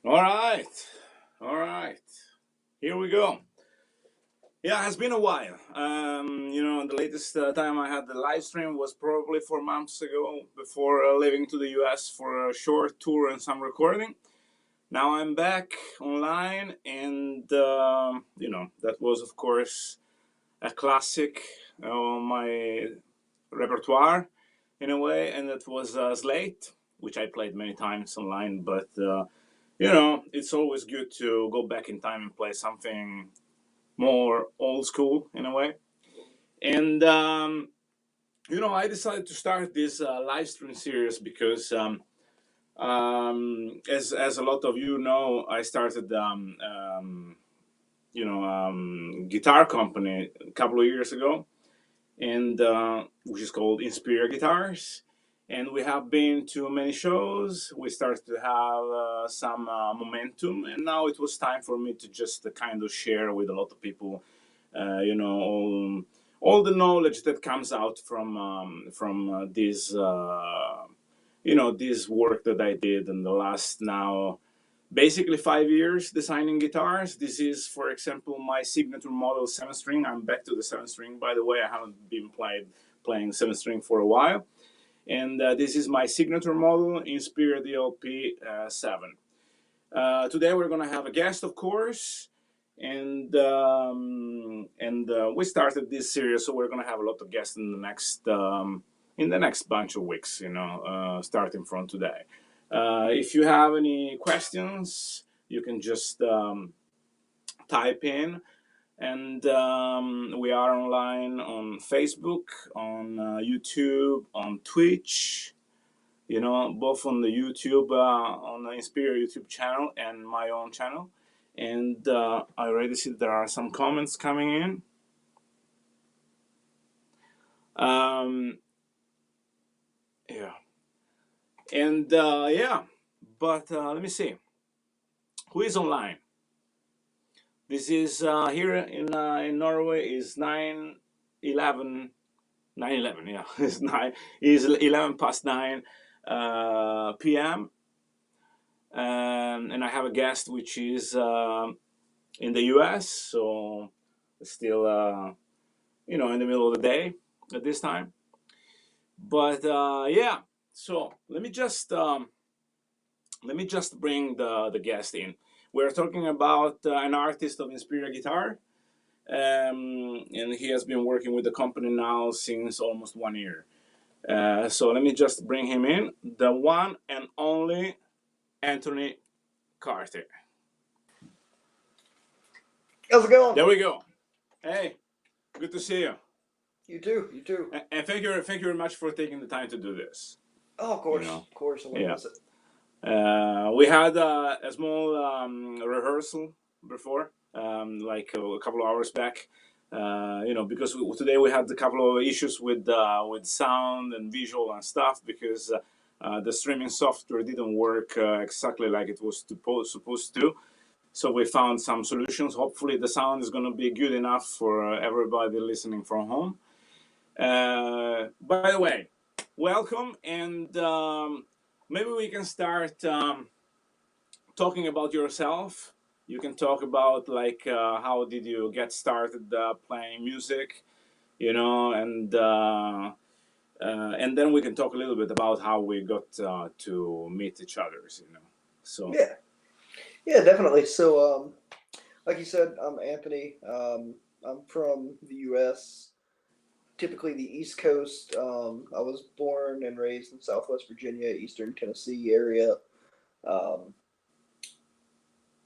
All right. All right. Here we go. Yeah, it has been a while. The latest time I had the live stream was probably 4 months ago before leaving to the US for a short tour and some recording. Now I'm back online, and, that was, of course, a classic on my repertoire in a way, and it was Slate, which I played many times online, but it's always good to go back in time and play something more old school in a way. And I decided to start this live stream series because, as a lot of you know, I started guitar company a couple of years ago, and which is called Inspiria Guitars. And we have been to many shows. We started to have some momentum, and now it was time for me to just kind of share with a lot of people, all the knowledge that comes out from this work that I did in the last now basically 5 years designing guitars. This is, for example, my signature model 7 string. I'm back to the 7 string, by the way. I haven't been playing 7 string for a while. And this is my signature model, Inspiria DLP 7. Today we're going to have a guest, of course. and we started this series, so we're gonna have a lot of guests in the next bunch of weeks. Starting from today. If you have any questions, you can just type in, and we are online on Facebook, on YouTube, on Twitch. Both on the YouTube, on the Inspiria YouTube channel and my own channel. And I already see there are some comments coming in. Yeah. And yeah, but let me see. Who is online? This is here in Norway is 9:11. 9:11, yeah. It's 11 past 9 p.m. And I have a guest which is in the US, so still in the middle of the day at this time. But yeah, so let me just bring the guest in. We're talking about an artist of Inspiria guitar, and he has been working with the company now since almost 1 year. So let me just bring him in, the one and only Anthony Carty. How's it going? There we go. Hey, good to see you. You too. You too. And thank you very much for taking the time to do this. Oh, of course, of course. I wouldn't miss it. We had a small rehearsal before, like a couple of hours back. Because today we had a couple of issues with sound and visual and stuff, because the streaming software didn't work exactly like it was supposed to. So we found some solutions. Hopefully the sound is going to be good enough for everybody listening from home. By the way, welcome, and maybe we can start talking about yourself. You can talk about how did you get started playing music, and then we can talk a little bit about how we got to meet each other, So yeah, definitely. So like you said, I'm Anthony. I'm from the U.S., typically the East Coast. I was born and raised in Southwest Virginia, Eastern Tennessee area. Um,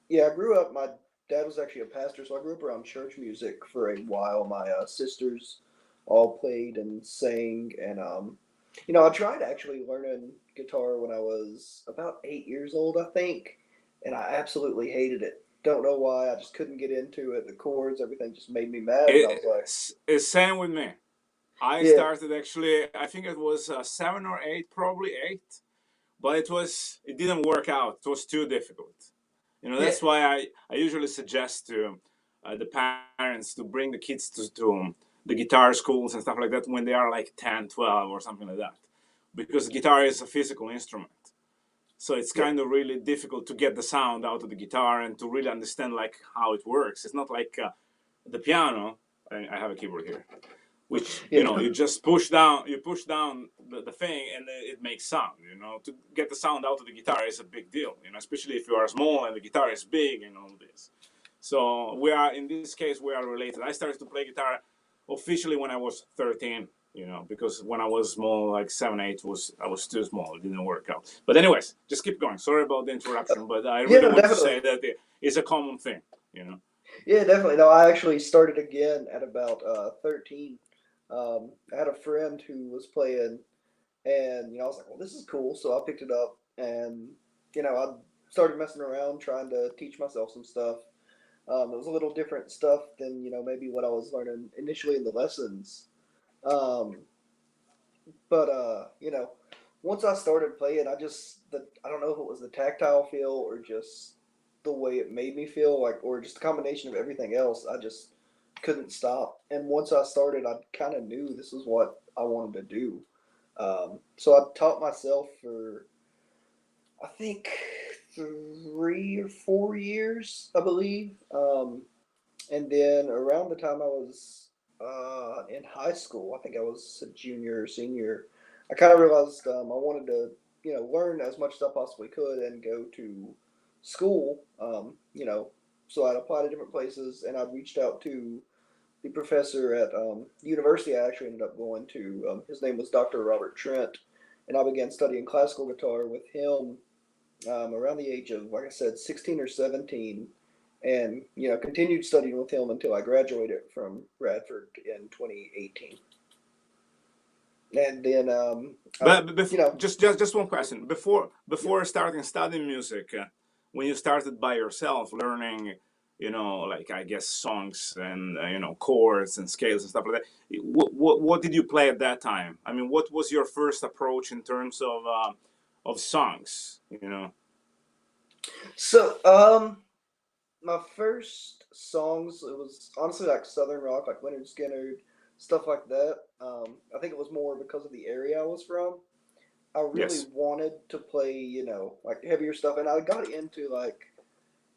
yeah, I grew up. My dad was actually a pastor, so I grew up around church music for a while. My sisters all played and sang, and I tried actually learning guitar when I was about 8 years old, I think, and I absolutely hated it. Don't know why. I just couldn't get into it. The chords, everything just made me mad. And I was like, it's same with me. I started actually, I think it was 7 or 8, probably 8, but it didn't work out. It was too difficult. That's why I usually suggest to the parents to bring the kids to the guitar schools and stuff like that when they are like 10, 12 or something like that. Because guitar is a physical instrument. So it's kind of really difficult to get the sound out of the guitar and to really understand how it works. It's not like the piano. I have a keyboard here, which you just push down the thing and it makes sound. To get the sound out of the guitar is a big deal, especially if you are small and the guitar is big and all this. So in this case we are related. I started to play guitar officially when I was 13, because when I was small, like 7, 8, I was too small. It didn't work out. But anyways, just keep going. Sorry about the interruption, but I really want to say that it's a common thing. Yeah, definitely. No, I actually started again at about 13. I had a friend who was playing, and I was like, "Well, this is cool." So I picked it up, and I started messing around, trying to teach myself some stuff. It was a little different stuff than maybe what I was learning initially in the lessons. Um, but once I started playing, I don't know if it was the tactile feel or just the way it made me feel, or just a combination of everything else. I just couldn't stop. And once I started, I kind of knew this is what I wanted to do. So I taught myself for, I think, 3 or 4 years, I believe. And then around the time I was in high school, I think I was a junior or senior, I kind of realized I wanted to, learn as much as I possibly could and go to school, so I'd applied to different places, and I'd reached out to the professor at the university I actually ended up going to. His name was Dr. Robert Trent, and I began studying classical guitar with him around the age of, like I said, 16 or 17, and continued studying with him until I graduated from Radford in 2018. And then, But you know, just one question before starting studying music, when you started by yourself learning, like I guess songs and chords and scales and stuff like that. What did you play at that time? I mean, what was your first approach in terms of songs? so my first songs, it was honestly like southern rock, like Leonard Skinner, stuff like that. I think it was more because of the area I was from. I really Yes. wanted to play, like heavier stuff, and I got into like,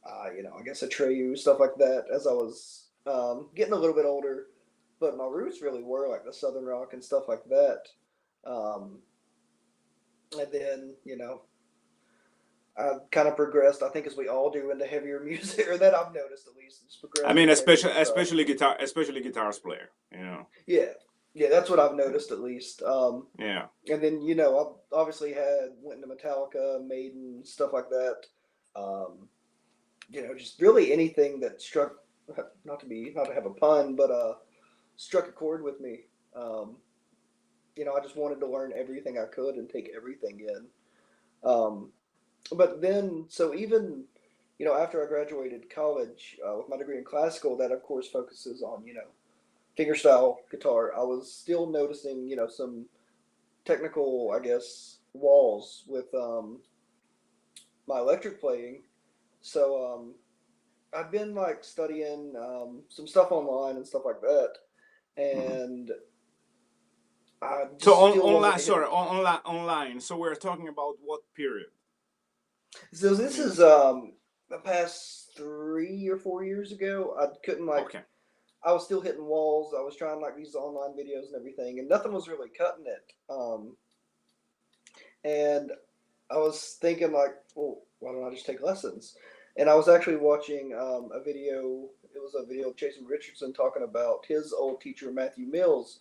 I guess Atreyu stuff like that as I was getting a little bit older. But my roots really were like the southern rock and stuff like that. Um, and then, I kind of progressed. I think as we all do into heavier music, or that I've noticed at least, just I progressed mean, into heavier stuff. especially guitars player. Yeah, yeah, that's what I've noticed at least. Yeah. And then I've obviously had went into Metallica, Maiden, stuff like that. Um, just really anything that struck, not to have a pun, but struck a chord with me. Um, I just wanted to learn everything I could and take everything in. Um, but then, so even after I graduated college with my degree in classical, that of course focuses on fingerstyle guitar. I was still noticing some technical, I guess, walls with my electric playing. So I've been like studying some stuff online and stuff like that, Mhm. and I So just still online, wasn't hitting. sorry, online. So we're talking about what period? So I this mean, is the past 3 or 4 years ago. I couldn't like. okay. I was still hitting walls. I was trying like these online videos and everything, and nothing was really cutting it. And I was thinking like, well, why don't I just take lessons? And I was actually watching a video. It was a video of Jason Richardson talking about his old teacher Matthew Mills,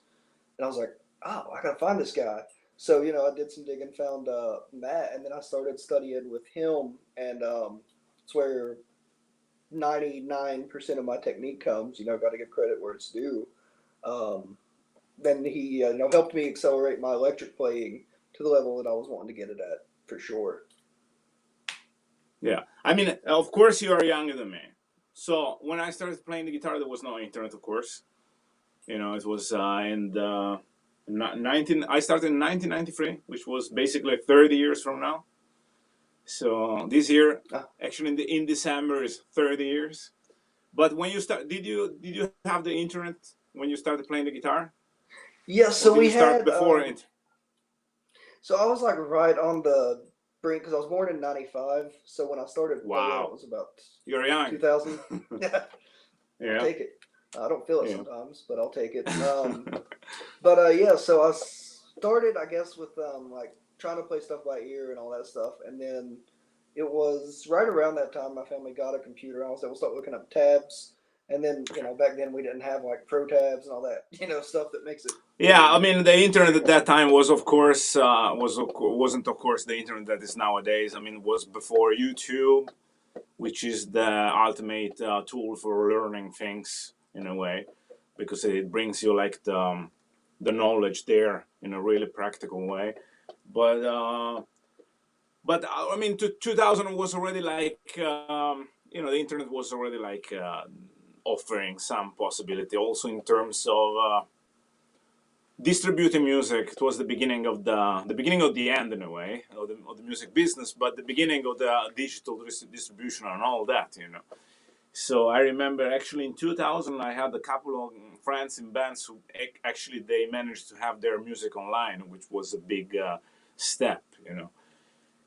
and I was like, oh, I gotta find this guy. So I did some digging, found Matt, and then I started studying with him, and it's where 99% of my technique comes. Got to give credit where it's due. Um, then he helped me accelerate my electric playing to the level that I was wanting to get it at for sure. Yeah. I mean, of course, you are younger than me. So when I started playing the guitar, there was no internet, of course. It was in the 19. I started in 1993, which was basically 30 years from now. So this year, Ah, actually, in December is 30 years. But when you start, did you have the internet when you started playing the guitar, yeah, or so did we you start had. before it? So I was like right on the brink because I was born in '95. So when I started playing, it Wow, was about you're young. 2000. Yeah, I'll Yeah, take it. I don't feel it yeah. sometimes, but I'll take it. But yeah, so I started, I guess, with like trying to play stuff by ear and all that stuff, and then it was right around that time my family got a computer. I was able to start looking up tabs, and then back then we didn't have like pro tabs and all that stuff that makes it Yeah, I really mean the internet at that difficult. time was, of course, wasn't of course the internet that is nowadays. I mean, it was before YouTube, which is the ultimate tool for learning things in a way, because it brings you like the knowledge there in a really practical way. But I mean, 2000 was already like the internet was already like offering some possibility also in terms of distributing music. It was the beginning of the end in a way of the music business, but the beginning of the digital distribution and all that. So I remember actually in 2000 I had a couple of friends in bands who actually they managed to have their music online, which was a big step.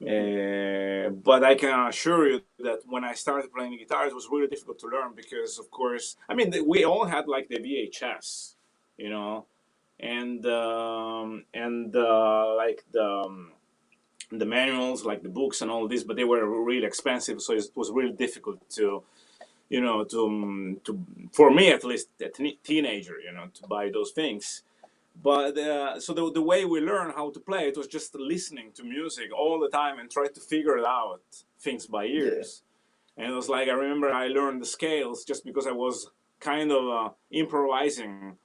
Hmm. But I can assure you that when I started playing the guitar, it was really difficult to learn because, of course, I mean, we all had like the VHS, you know, and like the manuals, like the books and all this, but they were really expensive, so it was really difficult to for me at least, a teenager, to buy those things. But so the way we learned how to play it was just listening to music all the time and try to figure it out things by Yeah. ears. And it was like, I remember I learned the scales just because I was kind of improvising,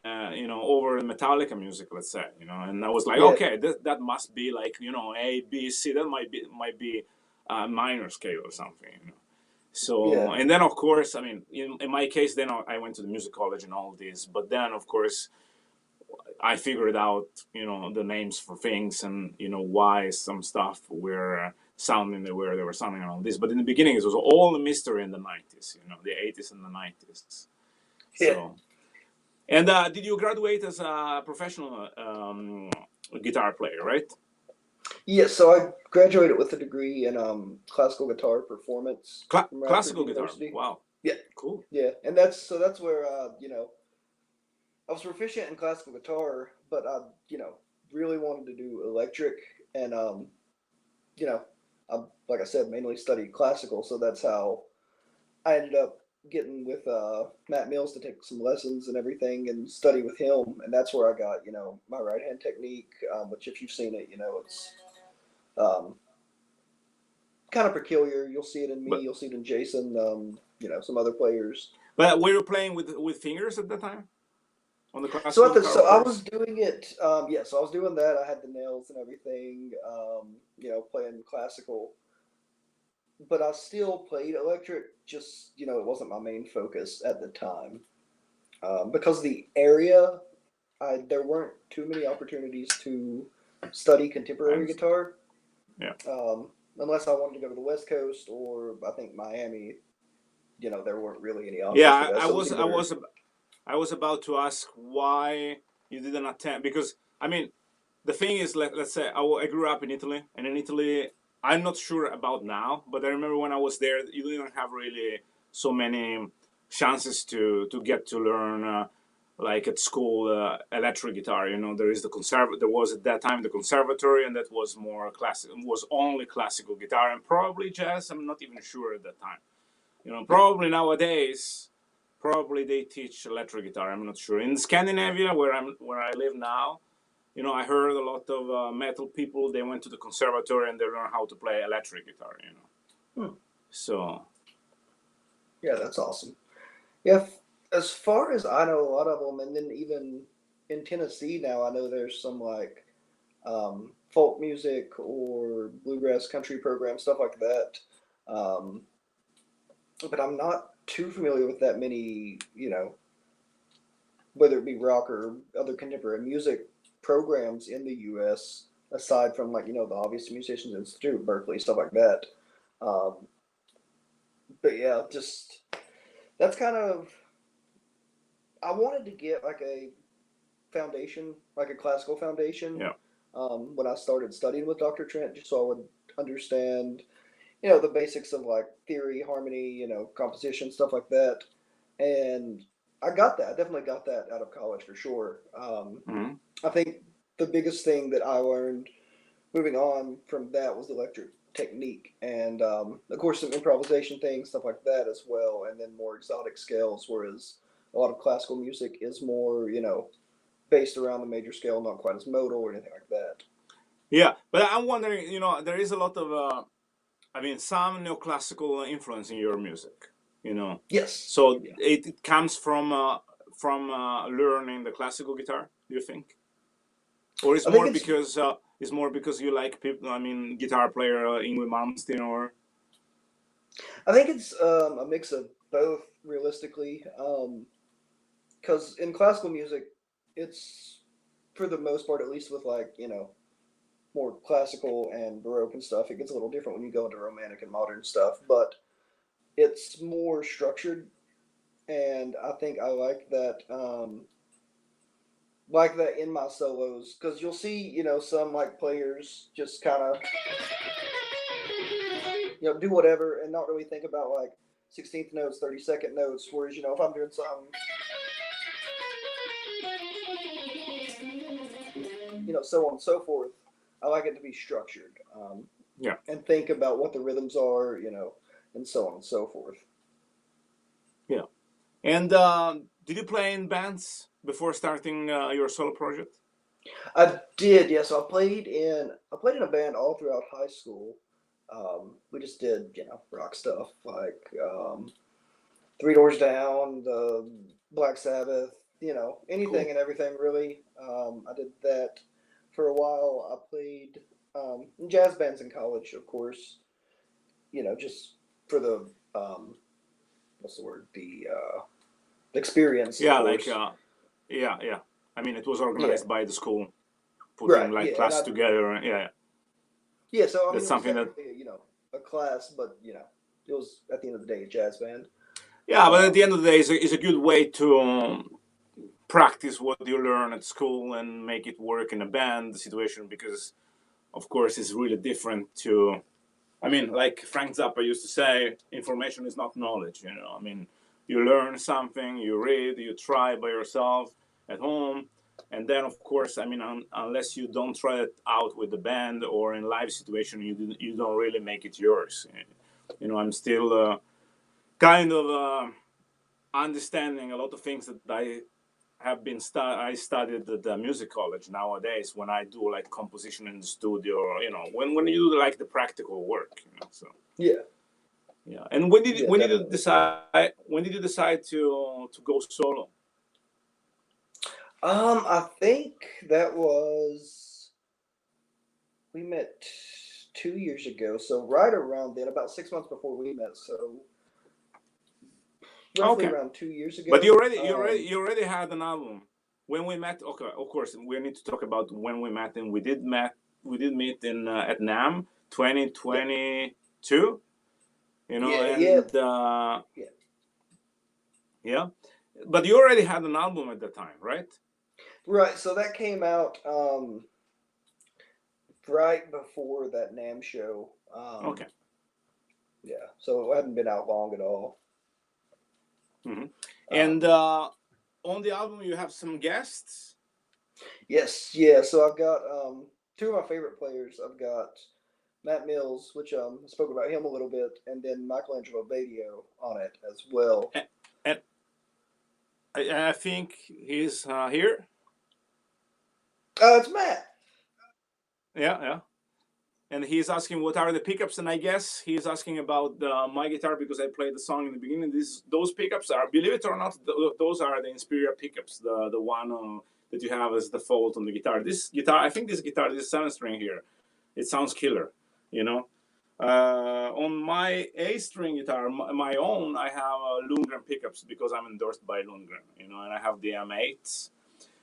over the Metallica music, let's say, and I was like, Yeah. okay, that must be like, A, B, C. That might be a minor scale or something. So, Yeah. and then of course, I mean, in my case, then I went to the music college and all this. But then, of course, I figured out, the names for things and why some stuff were sounding the way they were sounding and all this. But in the beginning, it was all a mystery in the '90s, the '80s and the '90s. Yeah. So, and did you graduate as a professional guitar player, right? Yeah, so I graduated with a degree in classical guitar performance from Radford Classical guitar. University. Wow, Yeah, cool. yeah, and that's where I was proficient in classical guitar, but I really wanted to do electric, and you know I, like I said, mainly studied classical, so that's how I ended up getting with Matt Mills to take some lessons and everything and study with him, and that's where I got my right hand technique, which if you've seen it, it's um, kind of peculiar. You'll see it in me. But You'll see it in Jason. Some other players. were you playing with fingers at that time on the So classical guitar, so of I was course? doing it. Yeah, so I was doing that. I had the nails and everything. Playing classical, but I still played electric. Just it wasn't my main focus at the time because the area. There weren't too many opportunities to study I contemporary understand. guitar Yeah. unless I wanted to go to the West Coast or I think Miami. There weren't really any options for Yeah, that. I So it was was I either was I was about to ask why you didn't attend, because I mean, the thing is, let's say I grew up in Italy, and in Italy, I'm not sure about now, but I remember when I was there, you didn't have really so many chances to get to learn. Like at school, electric guitar. There was at that time the conservatory, and that was more classic. Was only classical guitar and probably jazz. I'm not even sure at that time. yeah. Probably nowadays, probably they teach electric guitar. I'm not sure. In Scandinavia, where I live now, I heard a lot of metal people. They went to the conservatory and they learned how to play electric guitar. Hmm. So Yeah, that's awesome. Yeah, as far as I know, a lot of them, and then even in Tennessee now, I know there's some like folk music or bluegrass country programs, stuff like that. Um, but I'm not too familiar with that many, whether it be rock or other contemporary music programs in the U.S. aside from like the obvious Musicians Institute, Berkeley, stuff like that. Um, but yeah, just that's kind of I wanted to get like a foundation, like a classical foundation, yeah, when I started studying with Dr. Trent, just so I would understand, the basics of like theory, harmony, composition, stuff like that. And I got that. I definitely got that out of college for sure. hmm I think the biggest thing that I learned moving on from that was the electric technique and of course some improvisation things, stuff like that as well, and then more exotic scales, whereas a lot of classical music is more based around the major scale, not quite as modal or anything like that. yeah. But I'm wondering, there is a lot of, I mean, some neoclassical influence in your music. Yes. So Yeah. it comes from learning the classical guitar. Do you think? Or I think it's it's more because you like people. I mean, guitar player Ingrid Malmsteen, or I think it's a mix of both, realistically, because in classical music, it's for the most part, at least with like more classical and baroque and stuff, it gets a little different when you go into romantic and modern stuff, but it's more structured, and I think I like that in my solos because you'll see some like players just kind of do whatever and not really think about like 16th notes, 32nd notes, whereas if I'm doing something so on and so forth, I like it to be structured, yeah. and think about what the rhythms are, and so on and so forth. And did you play in bands before starting your solo project? I did, yeah. So I played in a band all throughout high school. We just did, rock stuff like Three Doors Down, the Black Sabbath, anything Cool. and everything really. I did that for a while. I played in jazz bands in college, of course. Just for the what's the word? The experience, of Yeah, like course. yeah, yeah. I mean, it was Yeah, organized by the school, putting right. like Yeah, and class together. Yeah, yeah. yeah. So I mean, That's it was something that. technically a class, but it was at the end of the day a jazz band. Yeah, but at the Um, end of the day, it's a good way to practice what you learn at school and make it work in a band situation because, of course, it's really different to. I mean, like Frank Zappa used to say, information is not knowledge. I mean, you learn something, you read, you try by yourself at home, and then, of course, I mean, unless you don't try it out with the band or in live situation, you don't really make it yours. I'm still kind of understanding a lot of things that I studied at the music college nowadays when I do like composition in the studio, or when you do like the practical work. So yeah, yeah. And when did yeah, when did you definitely. decide when did you decide to go solo? I think that was we met 2 years ago, so right around then, about 6 months before we met, so roughly Okay, around 2 years but ago. you already had an album when we met. Okay, of course we need to talk about when we met, and we did meet in at NAM Yeah, 2022. yeah, yeah, And yeah. yeah, but you already had an album at the time, right? Right. So that came out right before that Nam show. Okay. Yeah, so it hadn't been out long at all. Hmm. And Um, on the album, you have some guests. yes, yeah. So I've got two of my favorite players. I've got Matt Mills, which I spoke about him a little bit, and then Michelangelo Badio on it as well. And I think he's here. It's Matt. Yeah, yeah. And he's asking what are the pickups, and I guess he's asking about my guitar because I played the song in the beginning. Those pickups are, believe it or not, those are the Inspiria pickups, the one that you have as default on the guitar. This guitar, I think this 7 string here, it sounds killer. You know, on my A string guitar, my own, I have Lundgren pickups because I'm endorsed by Lundgren. And I have the M8s.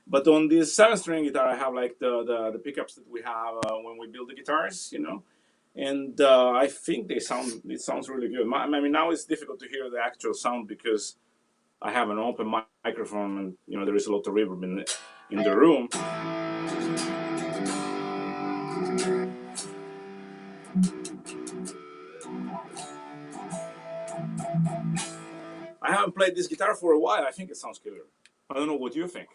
But on this 7 string guitar, I have like the pickups that we have when we build the guitars. And I think it sounds really good. I mean, now it's difficult to hear the actual sound because I have an open microphone, and there is a lot of reverb in the room. I haven't played this guitar for a while. I think it sounds killer. I don't know what you think.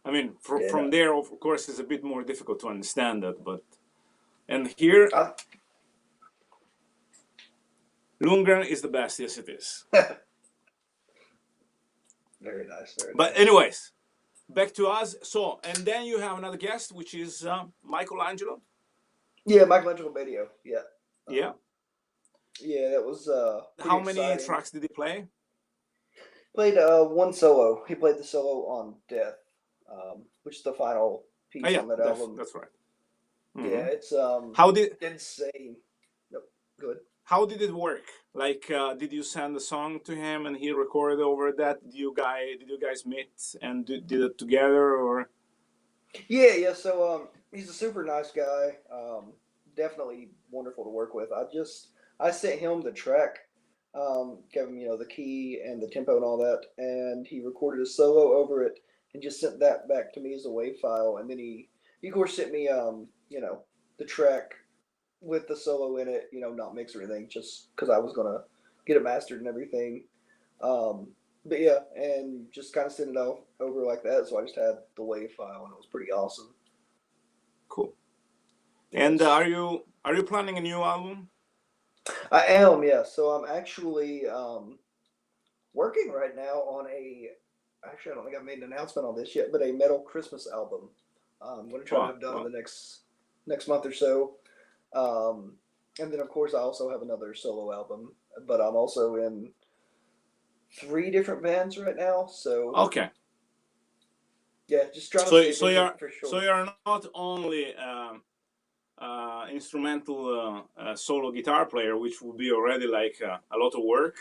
I mean, Yeah, from no, there, of course, it's a bit more difficult to understand that. But and here, I, Lundgren is the best. Yes, it is. very nice, very But nice. anyways, back to us. So, and then you have another guest, which is Michelangelo. Yeah, Michelangelo Badio. Yeah, Yeah. yeah, that was pretty How many exciting. tracks did he play? Played one solo. He played the solo on Death, which is the final Oh piece yeah, on that album. that's right. Yeah, Hmm. it's How did insane. Nope, good. how did it work? Like, did you send a song to him and he recorded over that? Did you guys meet and did it together or? Yeah, yeah. So he's a super nice guy. Definitely wonderful to work with. I sent him the track, gave him the key and the tempo and all that, and he recorded a solo over it and just sent that back to me as a WAV file. And then he of course sent me the track with the solo in it. Not mix or anything, just because I was gonna get it mastered and everything. But yeah, and just kind of sent it over like that. So I just had the WAV file, and it was pretty awesome. Cool. And Yes, are you planning a new album? I am. Yeah, so I'm actually working right now on a. Actually, I don't think I've made an announcement on this yet, but a metal Christmas album. I'm going to try to Wow, have done in wow. the next month or so. Um, and then, of course, I also have another solo album, but I'm also in three different bands right now. So Okay. yeah, just trying to So stay so busy you're for so sure. you're not only instrumental solo guitar player, which would be already like a lot of work.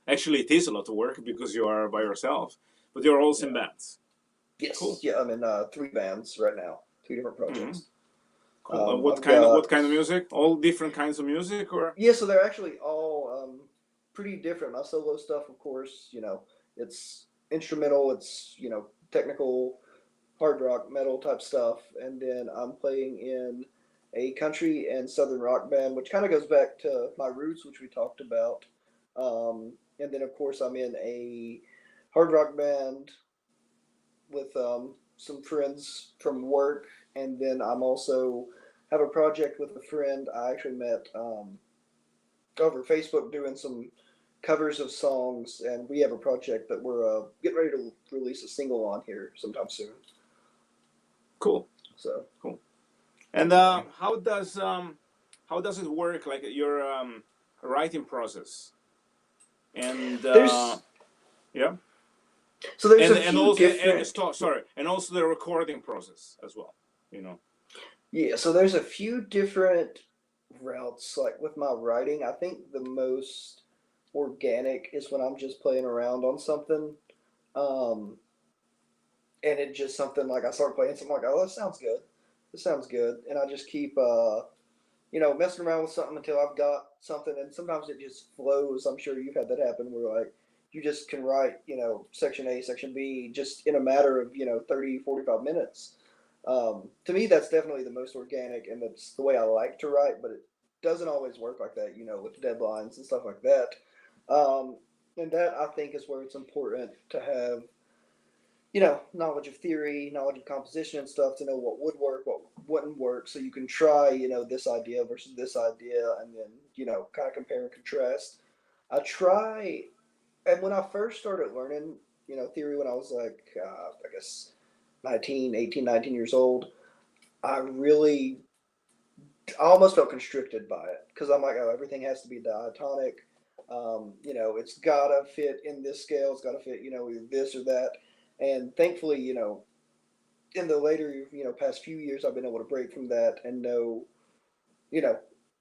Actually, it is a lot of work because you are by yourself, but you're also in Yeah. bands. Yes. Cool. Yeah. I'm in three bands right now, three different Hmm. projects. Cool. And I've got what kind of music? All different kinds of music, or yeah. So they're actually all pretty different. My solo stuff, of course, it's instrumental. It's technical hard rock metal type stuff, and then I'm playing in a country and southern rock band, which kind of goes back to my roots, which we talked about. And then of course I'm in a hard rock band with some friends from work, and then I'm also have a project with a friend I actually met over Facebook doing some covers of songs, and we have a project that we're getting ready to release a single on here sometime soon. cool, So cool. And yeah. how does it work? Like your writing process, and There's yeah, So there's a and few also different sorry, and also the recording process as well. You know. yeah, so there's a few different routes like with my writing. I think the most organic is when I'm just playing around on something. Um and it just something like I start playing something like, oh, that sounds good. This sounds good. And I just keep messing around with something until I've got something, and sometimes it just flows. I'm sure you've had that happen where like you just can write, section A, section B just in a matter of, 30, 45 minutes. To me, that's definitely the most organic, and that's the way I like to write, but it doesn't always work like that, with deadlines and stuff like that. Um, and that I think is where it's important to have knowledge of theory, knowledge of composition and stuff to know what would work, what wouldn't work. So you can try, this idea versus this idea, and then, kind of compare and contrast. I try, and when I first started learning, theory when I was like, I guess 19, 18, 19 years old, I almost felt constricted by it because I'm like, oh, everything has to be diatonic. It's gotta fit in this scale. It's gotta fit, either this or that. And thankfully, in the later, past few years, I've been able to break from that and know, you know,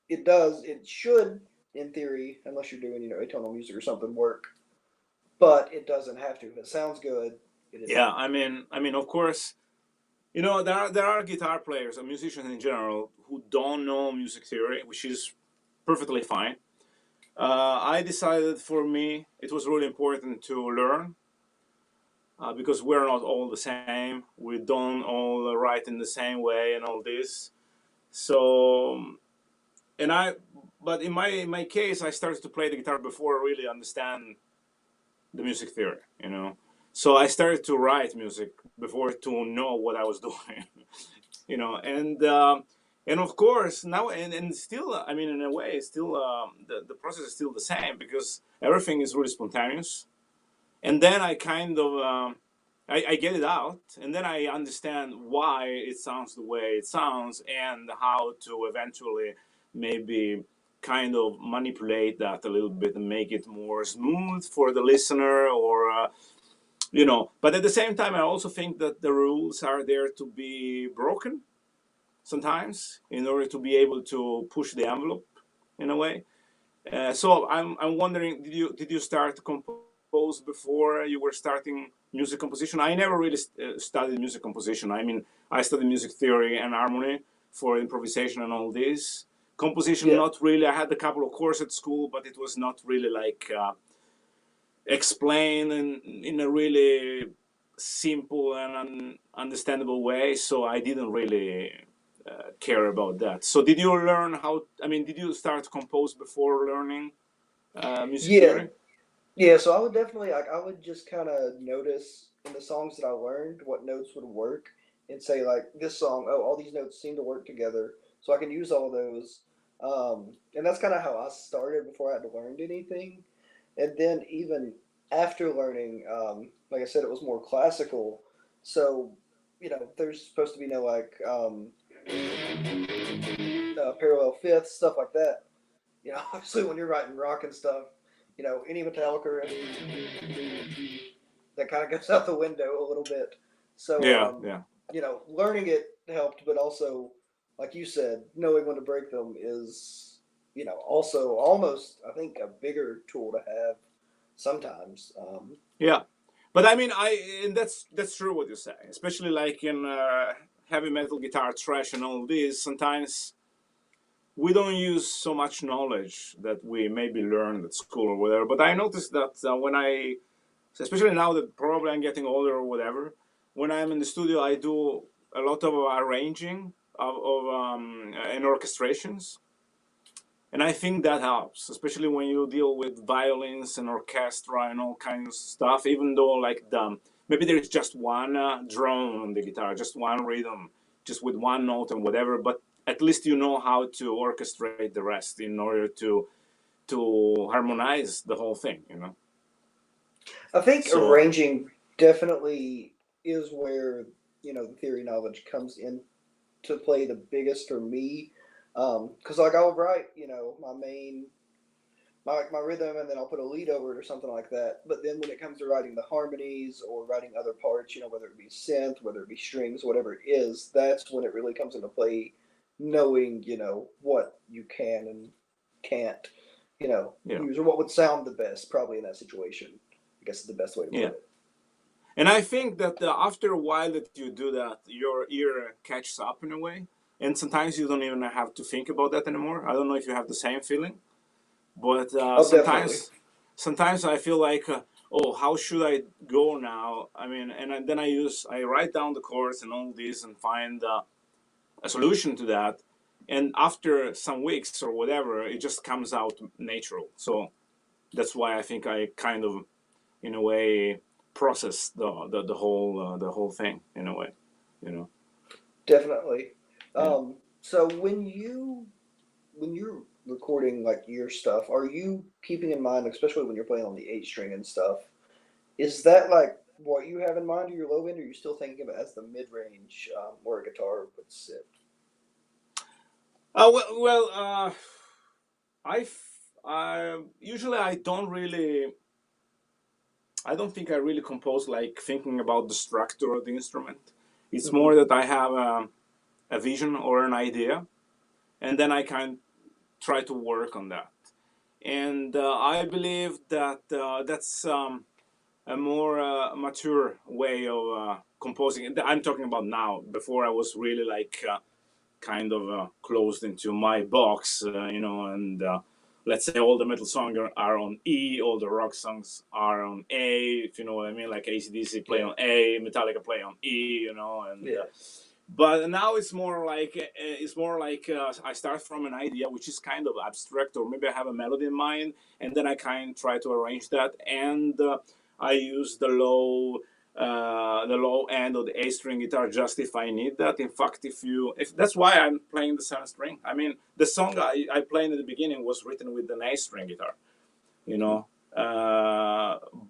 it should, in theory, unless you're doing, atonal music or something, work. But it doesn't have to. If it sounds good, it is Yeah, good. of course, you know there are guitar players and musicians in general who don't know music theory, which is perfectly fine. I decided for me it was really important to learn because we're not all the same. We don't all write in the same way and all this. So, and I, but in my case, I started to play the guitar before I really understand the music theory. So I started to write music before to know what I was doing. And of course now and still, in a way, still the process is still the same because everything is really spontaneous. And then I kind of I get it out, and then I understand why it sounds the way it sounds and how to eventually maybe kind of manipulate that a little bit and make it more smooth for the listener, or but at the same time I also think that the rules are there to be broken sometimes in order to be able to push the envelope in a way. So I'm wondering, did you start to compose before you were starting music composition? I never really studied music composition. I studied music theory and harmony for improvisation and all this. Composition, Yeah. not really. I had a couple of courses at school, but it was not really like explained in a really simple and understandable way. So I didn't really care about that. So did you learn how? Did you start to compose before learning music Yeah. theory? Yeah. So I would definitely, like, I would just kind of notice in the songs that I learned what notes would work and say, like, this song, oh, all these notes seem to work together. So I can use all those. And that's kind of how I started before I had learned anything. And then even after learning, like I said, it was more classical. So, there's supposed to be no like parallel fifths, stuff like that. Obviously when you're writing rock and stuff, any Metallica that kind of goes out the window a little bit. So, Yeah, yeah. learning it helped, but also, like you said, knowing when to break them is, also almost, I think, a bigger tool to have sometimes. Yeah, but I mean, and that's true what you say, especially like in heavy metal guitar, thrash, and all this. Sometimes we don't use so much knowledge that we maybe learned at school or whatever. But I noticed that when especially now that probably I'm getting older or whatever, when I'm in the studio, I do a lot of arranging of and orchestrations. And I think that helps, especially when you deal with violins and orchestra and all kinds of stuff. Even though, like maybe there's just one drone on the guitar, just one rhythm, just with one note and whatever. But at least you know how to orchestrate the rest in order to harmonize the whole thing. I think So arranging definitely is where, the theory knowledge comes in to play the biggest for me. Because like I'll write, my main my rhythm, and then I'll put a lead over it or something like that. But then when it comes to writing the harmonies or writing other parts, whether it be synth, whether it be strings, whatever it is, that's when it really comes into play. Knowing, what you can and can't, yeah, use, or what would sound the best, probably in that situation. I guess is the best way to yeah. put it. And I think that after a while that you do that, your ear catches up in a way, and sometimes you don't even have to think about that anymore. I don't know if you have the same feeling. But Oh, definitely. sometimes I feel like, oh, how should I go now? I mean, and then I write down the chords and all this and find a solution to that. And after some weeks or whatever, it just comes out natural. So that's why I think I kind of, in a way, process the whole thing in a way, you know. Definitely. Yeah. So when you're recording like your stuff, are you keeping in mind, especially when you're playing on the eight string and stuff, is that like what you have in mind, or your low end, or are you still thinking of it as the mid range, where a guitar would sit? I usually I don't think I really compose like thinking about the structure of the instrument. It's Hmm. more that I have a vision or an idea, and then I can try to work on that. And I believe that that's a more mature way of composing. I'm talking about now. Before I was really like kind of closed into my box, and let's say all the metal songs are on E, all the rock songs are on A, if you know what I mean, like AC/DC play Yeah. on A, Metallica play on E, and Yeah. but now it's more like I start from an idea which is kind of abstract, or maybe I have a melody in mind, and then I kind of try to arrange that, and I use the low end of the A string guitar just if I need that. In fact, if that's why I'm playing the seven string. I mean, the song I played in the beginning was written with an A string guitar, you Hmm. know.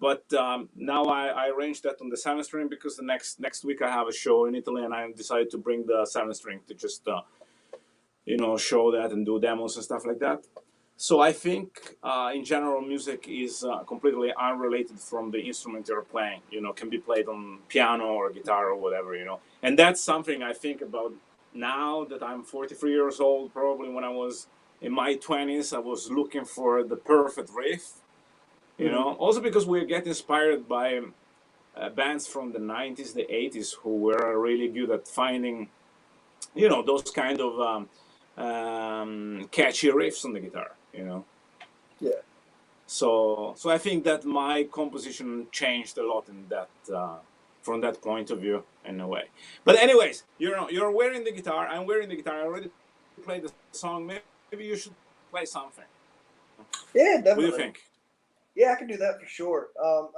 But now I arranged that on the seven string because the next week I have a show in Italy, and I decided to bring the seven string to just show that and do demos and stuff like that. So I think, in general, music is completely unrelated from the instrument you're playing. Can be played on piano or guitar or whatever. And that's something I think about now that I'm 43 years old. Probably when I was in my 20s, I was looking for the perfect riff. Hmm. Also because we get inspired by bands from the 90s, the 80s, who were really good at finding, those kind of catchy riffs on the guitar. Yeah. So I think that my composition changed a lot in that from that point of view in a way. But anyways, you're wearing the guitar. I'm wearing the guitar. I already played the song. Maybe you should play something. Yeah, What do you definitely. think? Yeah, I can do that for sure.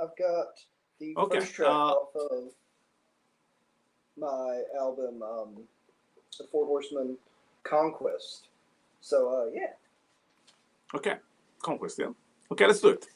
I've got the Okay. first track off of my album, The Four Horsemen Conquest. So, yeah. Okay. Conquest. Yeah. Okay. Let's do it.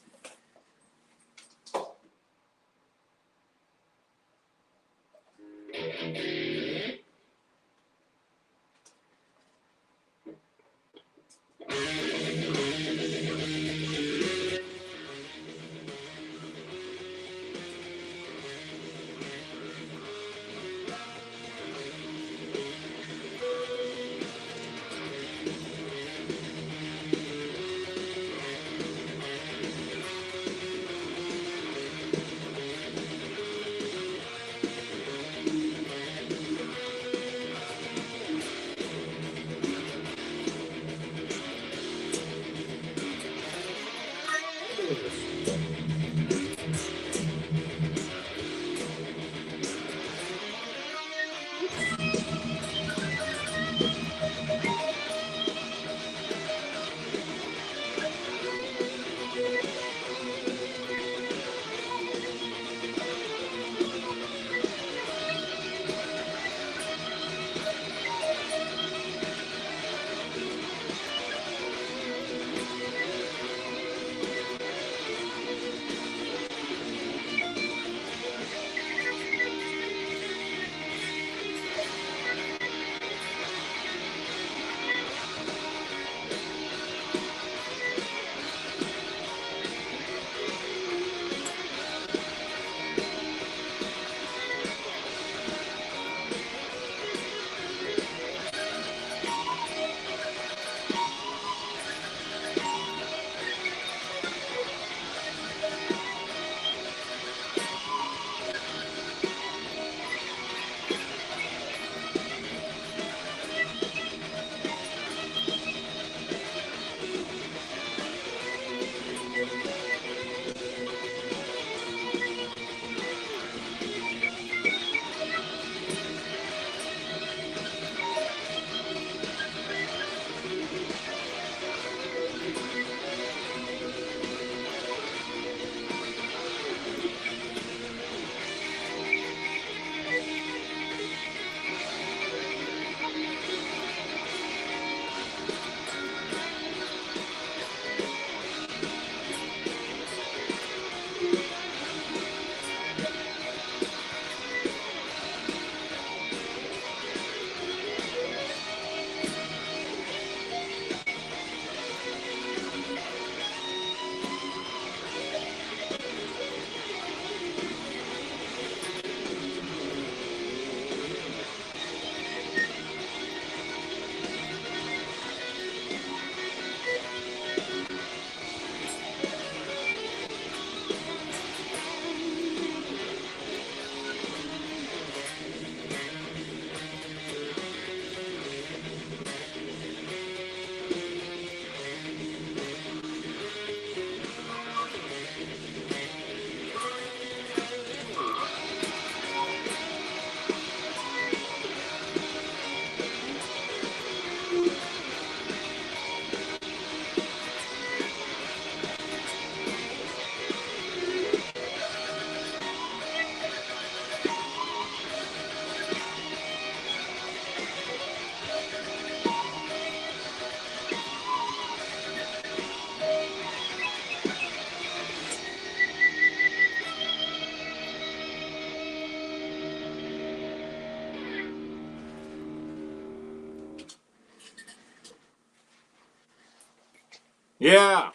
Yeah,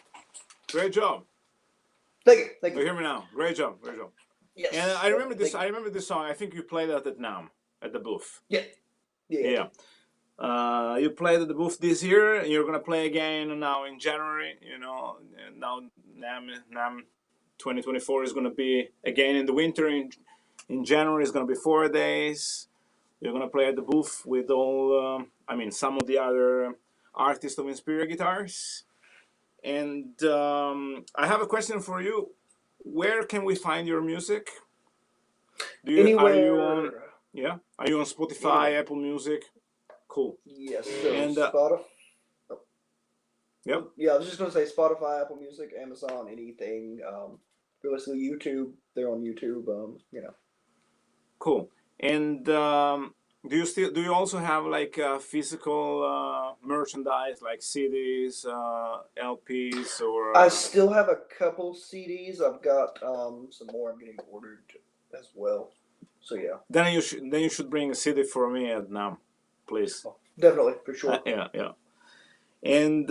great job. Thank you, thank You you. hear me now? Great job, great job. And Yes, I remember definitely. this. Thank I you. remember this song. I think you played that at NAM at the booth. Yeah, yeah, I Yeah. did. You played at the booth this year, and you're gonna play again now in January. You know, and now NAM 2024 is gonna be again in the winter. In January, it's gonna be 4 days. You're gonna play at the booth with all. I mean, some of the other artists of Inspiria guitars. And I have a question for you. Where can we find your music? Are you on? Anywhere, Yeah, are you on Spotify, anywhere. Apple Music? Cool. Yes. So And Spotify. yep, Yeah, I was just gonna say Spotify, Apple Music, Amazon, anything. If you're listening to YouTube, they're on YouTube. cool. And do you also have like physical merchandise like CDs, LPs, I or still have a couple CDs. I've got some more I'm getting ordered as well. So yeah, then you should bring a CD for me at NAM, please. oh, definitely for sure. Yeah, yeah. And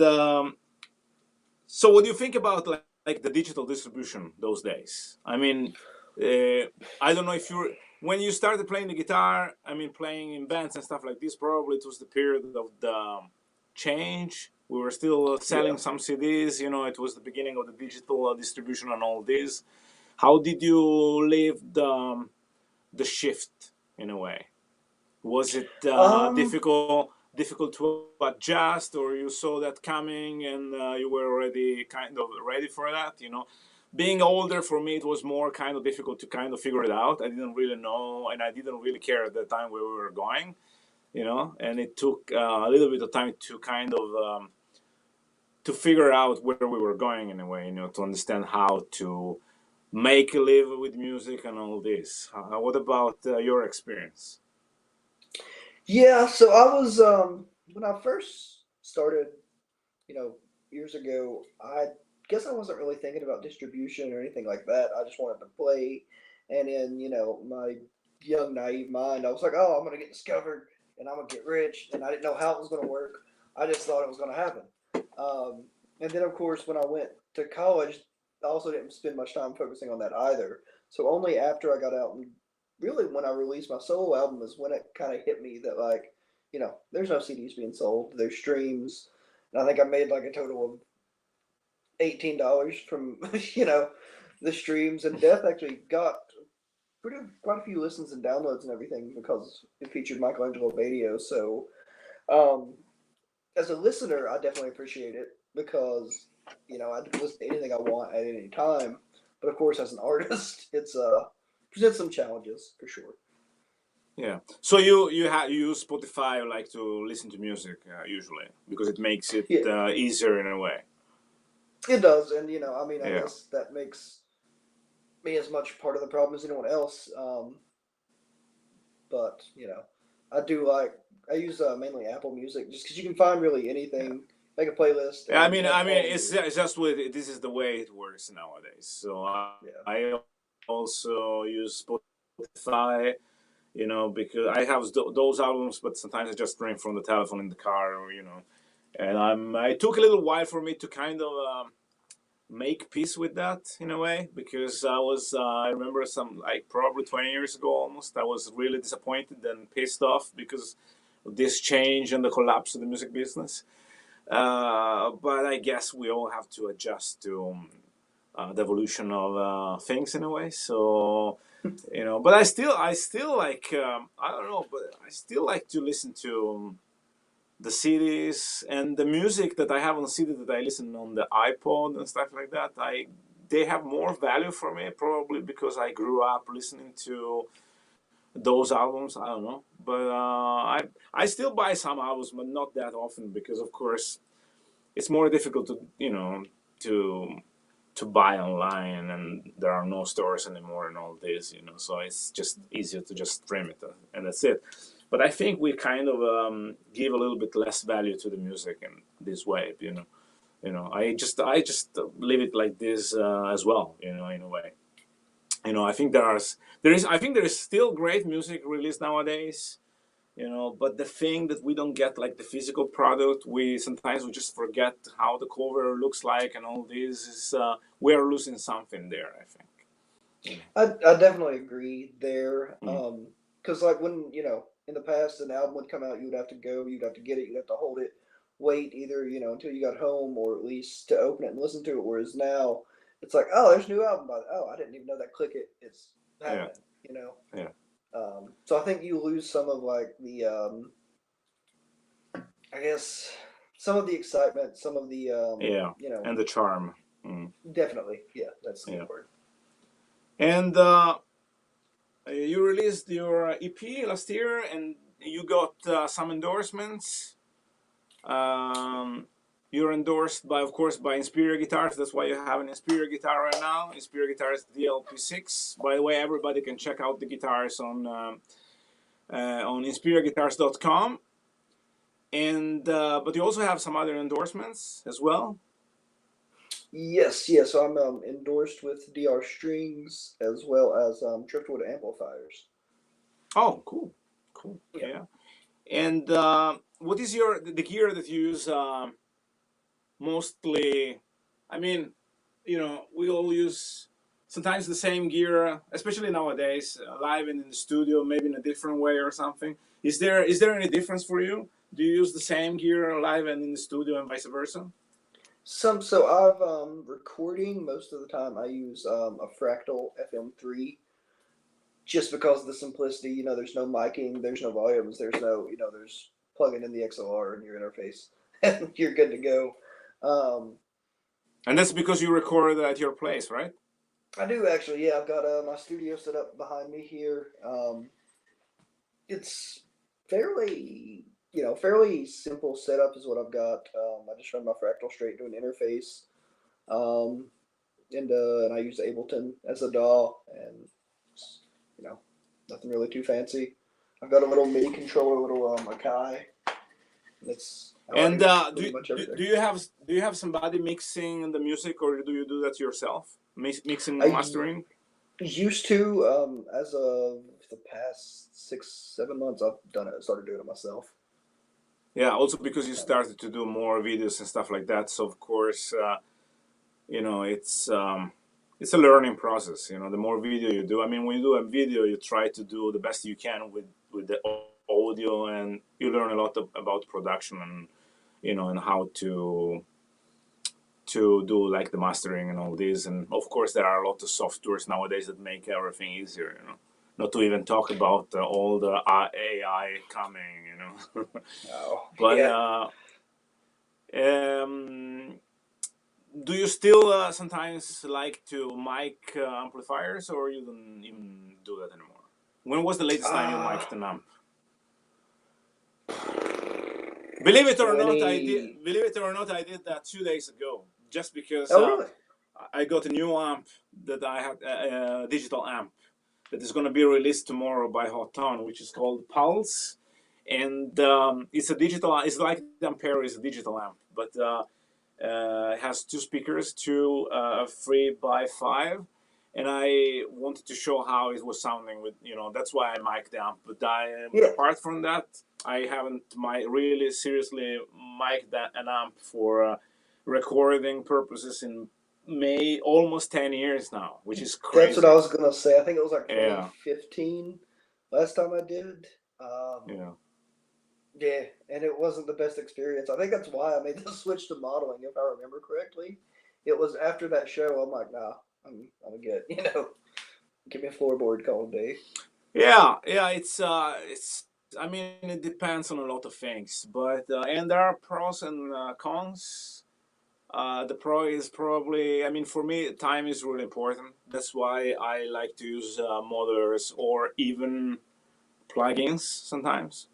so, what do you think about like the digital distribution those days? I mean, I don't know if you're when you started playing the guitar. I mean, playing in bands and stuff like this. Probably it was the period of the change. We were still Yeah. selling some CDs. You know, it was the beginning of the digital distribution and all this. How did you live the shift in a way? Was it Um. difficult to adjust, or you saw that coming and you were already kind of ready for that? You know, being older for me, it was more kind of difficult to kind of figure it out. I didn't really know, and I didn't really care at the time where we were going. You know, and it took a little bit of time to kind of to figure out where we were going in a way. You know, to understand how to make a live with music and all this. What about your experience? Yeah. So I was when I first started, you know, years ago. I guess I wasn't really thinking about distribution or anything like that. I just wanted to play, and in my young naive mind, I was like, oh, I'm gonna get discovered and I'm gonna get rich, and I didn't know how it was gonna work. I just thought it was gonna happen. Um, and then of course when I went to college, I also didn't spend much time focusing on that either. So only after I got out and really when I released my solo album is when it kind of hit me that like, there's no CDs being sold. There's streams, and I think I made like a total of $18 from the streams. And Death actually got quite a few listens and downloads and everything because it featured Michelangelo video. So um, as a listener, I definitely appreciate it because I can listen to anything I want at any time. But of course, as an artist, it's presents some challenges for sure. Yeah. So you use Spotify like to listen to music usually because it makes it Yeah, easier in a way. it does, and I mean, I Yeah. guess that makes me as much part of the problem as anyone else. But I use mainly Apple Music just because you can find really Yeah. anything, make a playlist, Yeah, and you have I mean, all of your it's just with this is the way it works nowadays. So yeah. I also use Spotify, you know, because I have those albums, but sometimes I just stream from the telephone in the car, or you know, and it took a little while for me to kind of make peace with that in a way because I remember some like probably 20 years ago almost I was really disappointed and pissed off because of this change and the collapse of the music business. But I guess we all have to adjust to the evolution of things in a way. So you know, but I still like I don't know, but I still like to listen to the CDs and the music that I have on CD that I listen on the iPod and stuff like that. They have more value for me probably because I grew up listening to those albums. I don't know, but I still buy some albums, but not that often because of course it's more difficult to to to buy online and there are no stores anymore and all this, you know, so it's just easier to just stream it and that's it. But I think we kind of give a little bit less value to the music in this way, you know. I just leave it like this as well, you know, in a way. You know, I think there is still great music released nowadays. you know. But the thing that we don't get, like the physical product, we sometimes we just forget how the cover looks like, and all this is we are losing something there, I think. I definitely agree there. Mm. Because like when in the past an album would come out, you would have to go, you'd have to get it, you'd have to hold it, wait either until you got home or at least to open it and listen to it. Whereas now it's like, oh, there's a new album by oh, I didn't even know that. Click it, it's Yeah, happening. You know. yeah, So I think you lose some of like the I guess some of the excitement, some of the yeah, and the charm. Mm. definitely, yeah, that's a good Yeah, word. and you released your EP last year, and you got some endorsements. Um, you're endorsed by, of course, by Inspiria guitars. That's why you have an Inspiria guitar right now. Inspiria guitars DLP6. By the way, everybody can check out the guitars on InspiriaGuitars.com. And but you also have some other endorsements as well. Yes, yes. So I'm endorsed with DR Strings as well as Driftwood Amplifiers. Oh, cool, cool, Yeah. yeah. And what is the gear that you use mostly? I mean, we all use sometimes the same gear, especially nowadays, live and in the studio, maybe in a different way or something. Is there any difference for you? Do you use the same gear live and in the studio, and vice versa? So I've recording most of the time I use a Fractal FM3 just because of the simplicity. There's no miking, there's no volumes, there's no there's plugging in the XLR in your interface and you're good to go. Um, And that's because you record at your place, right? I do actually, yeah. I've got my studio set up behind me here. It's fairly, fairly simple setup is what I've got. I just run my Fractal straight to an interface, um, and I use Ableton as a DAW, and you know, nothing really too fancy. I've got a little MIDI controller, a little Akai. That's how I And do pretty much do everything. you have somebody mixing the music, or do you do that yourself? Mixing and I mastering? used to, as of the past 6, 7 months, I've done it. Started doing it myself. Yeah, also because you Um, started to do more videos and stuff like that. So of course, it's a learning process. The more video you do, I mean, when you do a video, you try to do the best you can with the audio, and you learn a lot about production, and and how to do like the mastering and all this. And of course, there are a lot of softwares nowadays that make everything easier. Not to even talk about all the AI coming. oh, But yeah. um, do you still sometimes like to mic amplifiers, or you don't even do that anymore? When was the latest time you Ah, mic'd an amp? Believe it or not, I did. 20. Believe it or not, I did that 2 days ago. Just because Oh, really? I got a new amp that I had a digital amp that is going to be released tomorrow by Hot Town, which is called Pulse, and it's a digital. It's like the Ampere is a digital amp, but it has two speakers, two 3x5, and I wanted to show how it was sounding with. That's why I mic'd the amp. But Yeah. apart from that, I haven't really seriously mic'd an amp for recording purposes in May almost 10 years now, which is That's what I crazy. was going to say. I think it was like Yeah, 2015 last time I did. Um, yeah. yeah, and it wasn't the best experience. I think that's why I made the switch to modeling, if I remember correctly. It was after that show. I'm like, nah, I'm good. Give me a floorboard call day. Yeah, yeah, it's. I mean, it depends on a lot of things, but and there are pros and cons. The pro is probably, I mean, for me, time is really important. That's why I like to use modders or even plugins sometimes.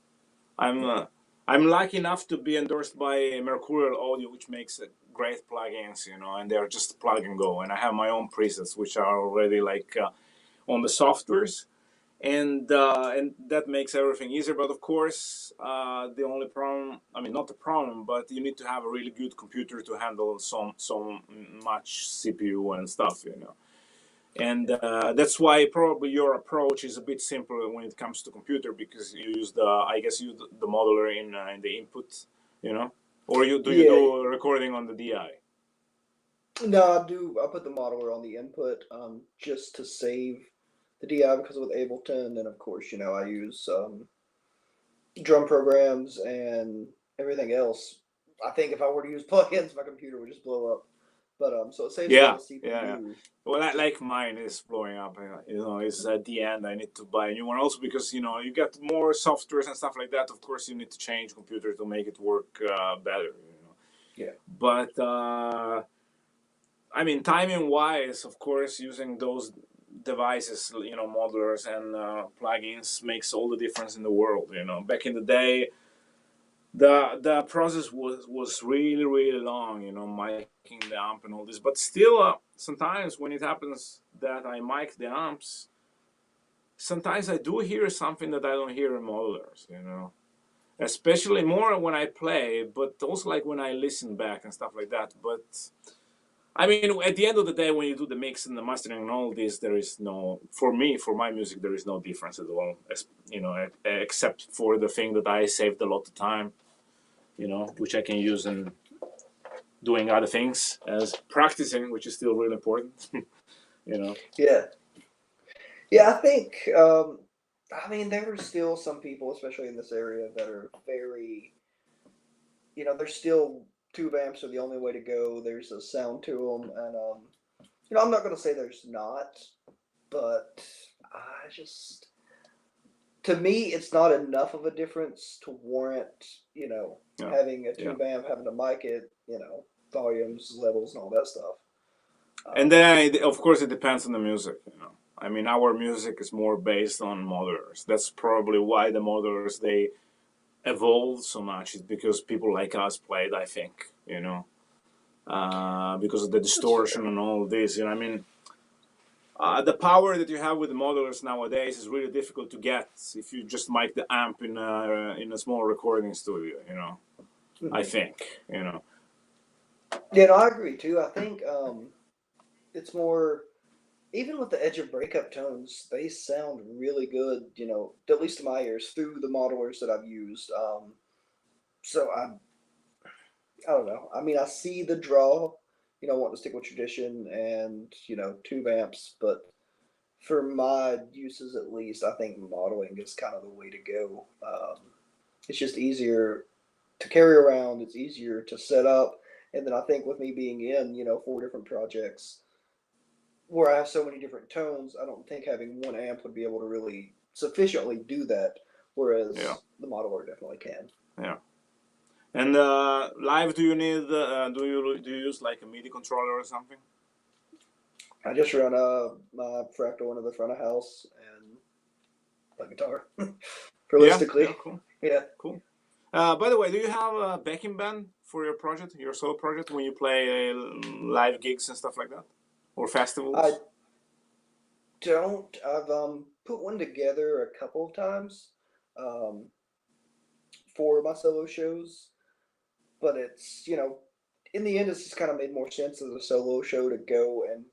I'm Yeah. uh, I'm lucky enough to be endorsed by Mercurial Audio, which makes great plugins, and they're just plug and go. And I have my own presets, which are already like on the softwares, and that makes everything easier. But of course, the only problem, I mean, not the problem, but you need to have a really good computer to handle so much CPU and stuff. And that's why probably your approach is a bit simpler when it comes to computer, because you use I guess you use the modeler in the input, you know, or you Yeah, do recording on the DI? no, I do. I put the modeler on the input, just to save the DI because with Ableton, and of course, I use drum programs and everything else. I think if I were to use plugins, my computer would just blow up. But so it saves a lot Yeah, of yeah, yeah. CPU. Well, like mine is blowing up. It's at the end. I need to buy a new one also because you get more softwares and stuff like that. Of course, you need to change computer to make it work better. Yeah. But I mean, timing wise, of course, using those devices, modelers and plugins makes all the difference in the world. Back in the day, the process was really really long. Miking the amp and all this. But still, sometimes when it happens that I mic the amps, sometimes I do hear something that I don't hear in modelers. Especially more when I play, but also like when I listen back and stuff like that. But I mean, at the end of the day, when you do the mix and the mastering and all this, there is no, for me, for my music, there is no difference at all. Except for the thing that I saved a lot of time, which I can use in doing other things as practicing, which is still really important. you know. Yeah. Yeah, I think. I mean, there are still some people, especially in this area, that are very. There's still tube amps are the only way to go. There's a sound to them, and I'm not going to say there's not, but I just to me, it's not enough of a difference to warrant, Yeah. having a Yeah. tube amp, having to mic it, volumes, levels, and all that stuff. And then, of course, it depends on the music. I mean, our music is more based on modelers. That's probably why the modelers they evolved so much. Is because people like us played. I think because of the That's distortion fair. and all this. I mean, the power that you have with the modelers nowadays is really difficult to get if you just mic the amp in a small recording studio. I Mhm. think. Yeah, no, I agree too. I think it's more even with the edge of breakup tones, they sound really good. At least to my ears through the modelers that I've used. So I don't know. I mean, I see the draw. Wanting to stick with tradition and tube amps, but for my uses at least, I think modeling is kind of the way to go. It's just easier to carry around. It's easier to set up, and then I think with me being in 4 different projects where I have so many different tones, I don't think having one amp would be able to really sufficiently do that. Yeah, Whereas the modeler definitely can. yeah. And live, do you need? Do you use like a MIDI controller or something? I just run my fractal into the front of house and play guitar. Yeah, Realistically, yeah, cool, yeah. cool. By the way, do you have a backing band for your project, your solo project, when you play live gigs and stuff like that, or I festivals? don't. I've put one together a couple of times um, for my solo shows, but it's in the end, it's just kind of made more sense as a solo show to go and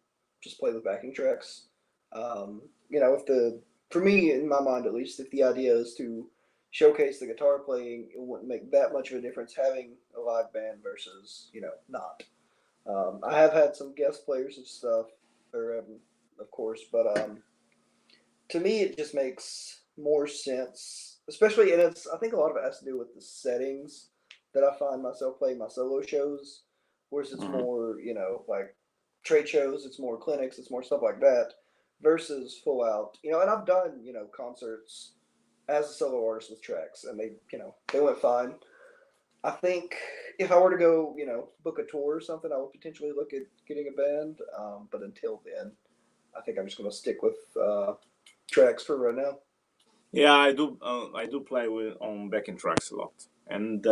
just play with backing tracks. If the for me in my mind at least, if the idea is to showcase the guitar playing, it wouldn't make that much of a difference having a live band versus not. I have had some guest players and stuff, or of course, but to me it just makes more sense, especially and it's I think a lot of it has to do with the settings that I find myself playing my solo shows, whereas it's Hmm. more like trade shows, it's more clinics, it's more stuff like that, versus full out. And I've done concerts as a solo artist with tracks, and they went fine. I think if I were to go, book a tour or something, I would potentially look at getting a band. But until then, I think I'm just going to stick with tracks for right now. Yeah, I do. I do play with on backing tracks a lot, and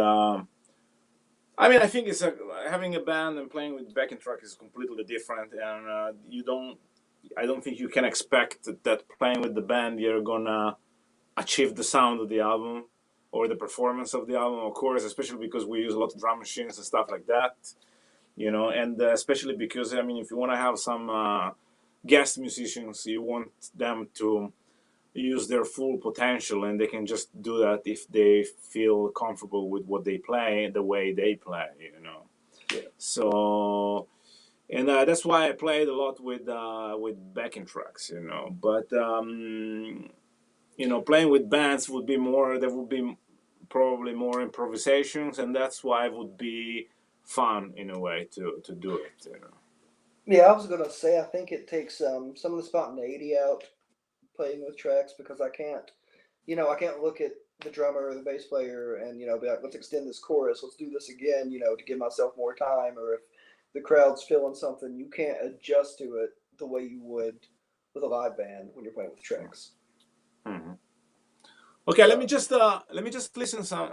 I mean, I think having a band and playing with backing track is completely different, and you don't. I don't think you can expect that playing with the band you're gonna achieve the sound of the album or the performance of the album, of course, especially because we use a lot of drum machines and stuff like that. And especially because I mean, if you want to have some guest musicians, you want them to use their full potential, and they can just do that if they feel comfortable with what they play, the way they play, you know. Yeah. So, and that's why I played a lot with backing tracks, you know. But you know, playing with bands would be more. There would be probably more improvisations, and that's why it would be fun in a way to do it, you know. Yeah, I was gonna say I think it takes some of the spontaneity out playing with tracks because I can't look at the drummer or the bass player and be like, let's extend this chorus, let's do this again, to give myself more time. Or if the crowd's feeling something, you can't adjust to it the way you would with a live band when you're playing with tracks. Mhm. Okay, So let me just listen some.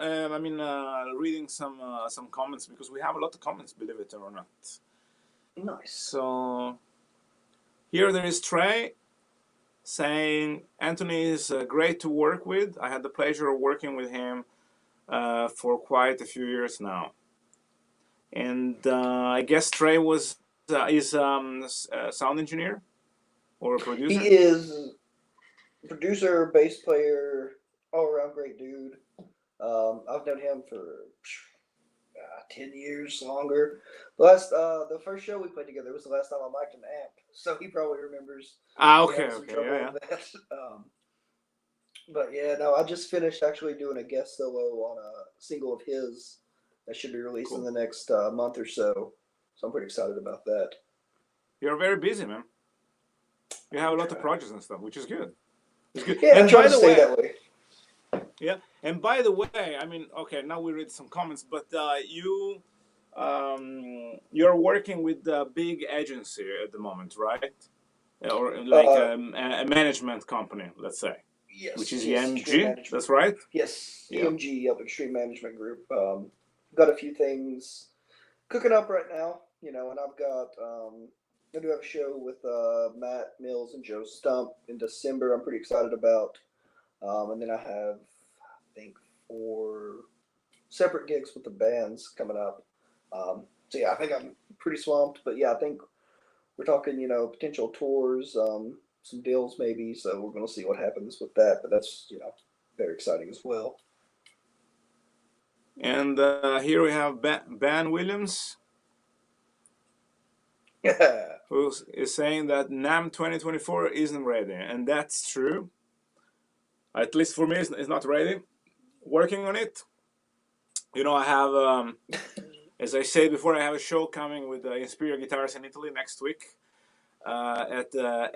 Reading some comments because we have a lot of comments, believe it or not. nice. So here there is Trey saying Anthony is great to work with. I had the pleasure of working with him for quite a few years now, and I guess Trey was is a sound engineer or a He producer. is producer, bass player, all around great dude. I've known him for 10 years longer. The first show we played together was the last time I mic'd an amp, so he probably remembers Ah, me okay, having some okay, yeah, trouble yeah, with that. But yeah, no, I just finished actually doing a guest solo on a single of his that should be released in cool. the next month or so. So I'm pretty excited about that. You're very busy, man. You have a lot of Try. projects and stuff, which is good. It's good. Yeah, I And try by to the stay way, that way. yeah. And by the way, I mean, okay, now we read some comments, but you're working with a big agency at the moment, right? Or like Uh, a management company, let's say, which is yes, Extreme EMG. Management That's Group. right. Yes, Yeah. EMG up Extreme Management Group. Got a few things cooking up right now, and I do have a show with Matt Mills and Joe Stump in December. I'm pretty excited about, and then I have, I think, 4 separate gigs with the bands coming up. So yeah, I think I'm pretty swamped, but yeah, I think we're talking, potential tours, some deals maybe. So we're gonna see what happens with that, but that's very exciting as well. And here we have Ben Williams, Yeah. who is saying that NAM 2024 isn't ready, and that's true. At least for me, it's not ready. Working on it. You know, I have, as I said before, I have a show coming with Inspiria guitars in Italy next week at the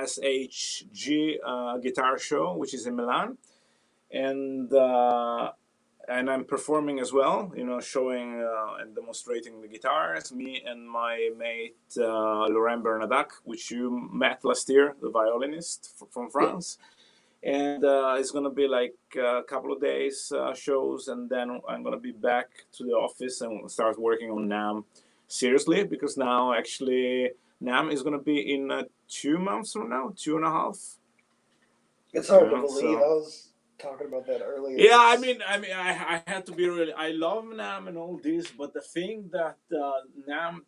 SHG guitar show, which is in Milan, and I'm performing as well. You know, showing and demonstrating the guitars. Me and my mate Laurent Bernadac, which you met last year, the violinist from Yeah. France. And it's gonna be like a couple of days shows, and then I'm gonna be back to the office and start working on NAM seriously, because now actually NAM is gonna be in 2 months from now, 2.5. It's You hard to know, believe. I so was talking about that earlier. yeah, It's I had to be really. I love NAM and all this, but the thing that NAM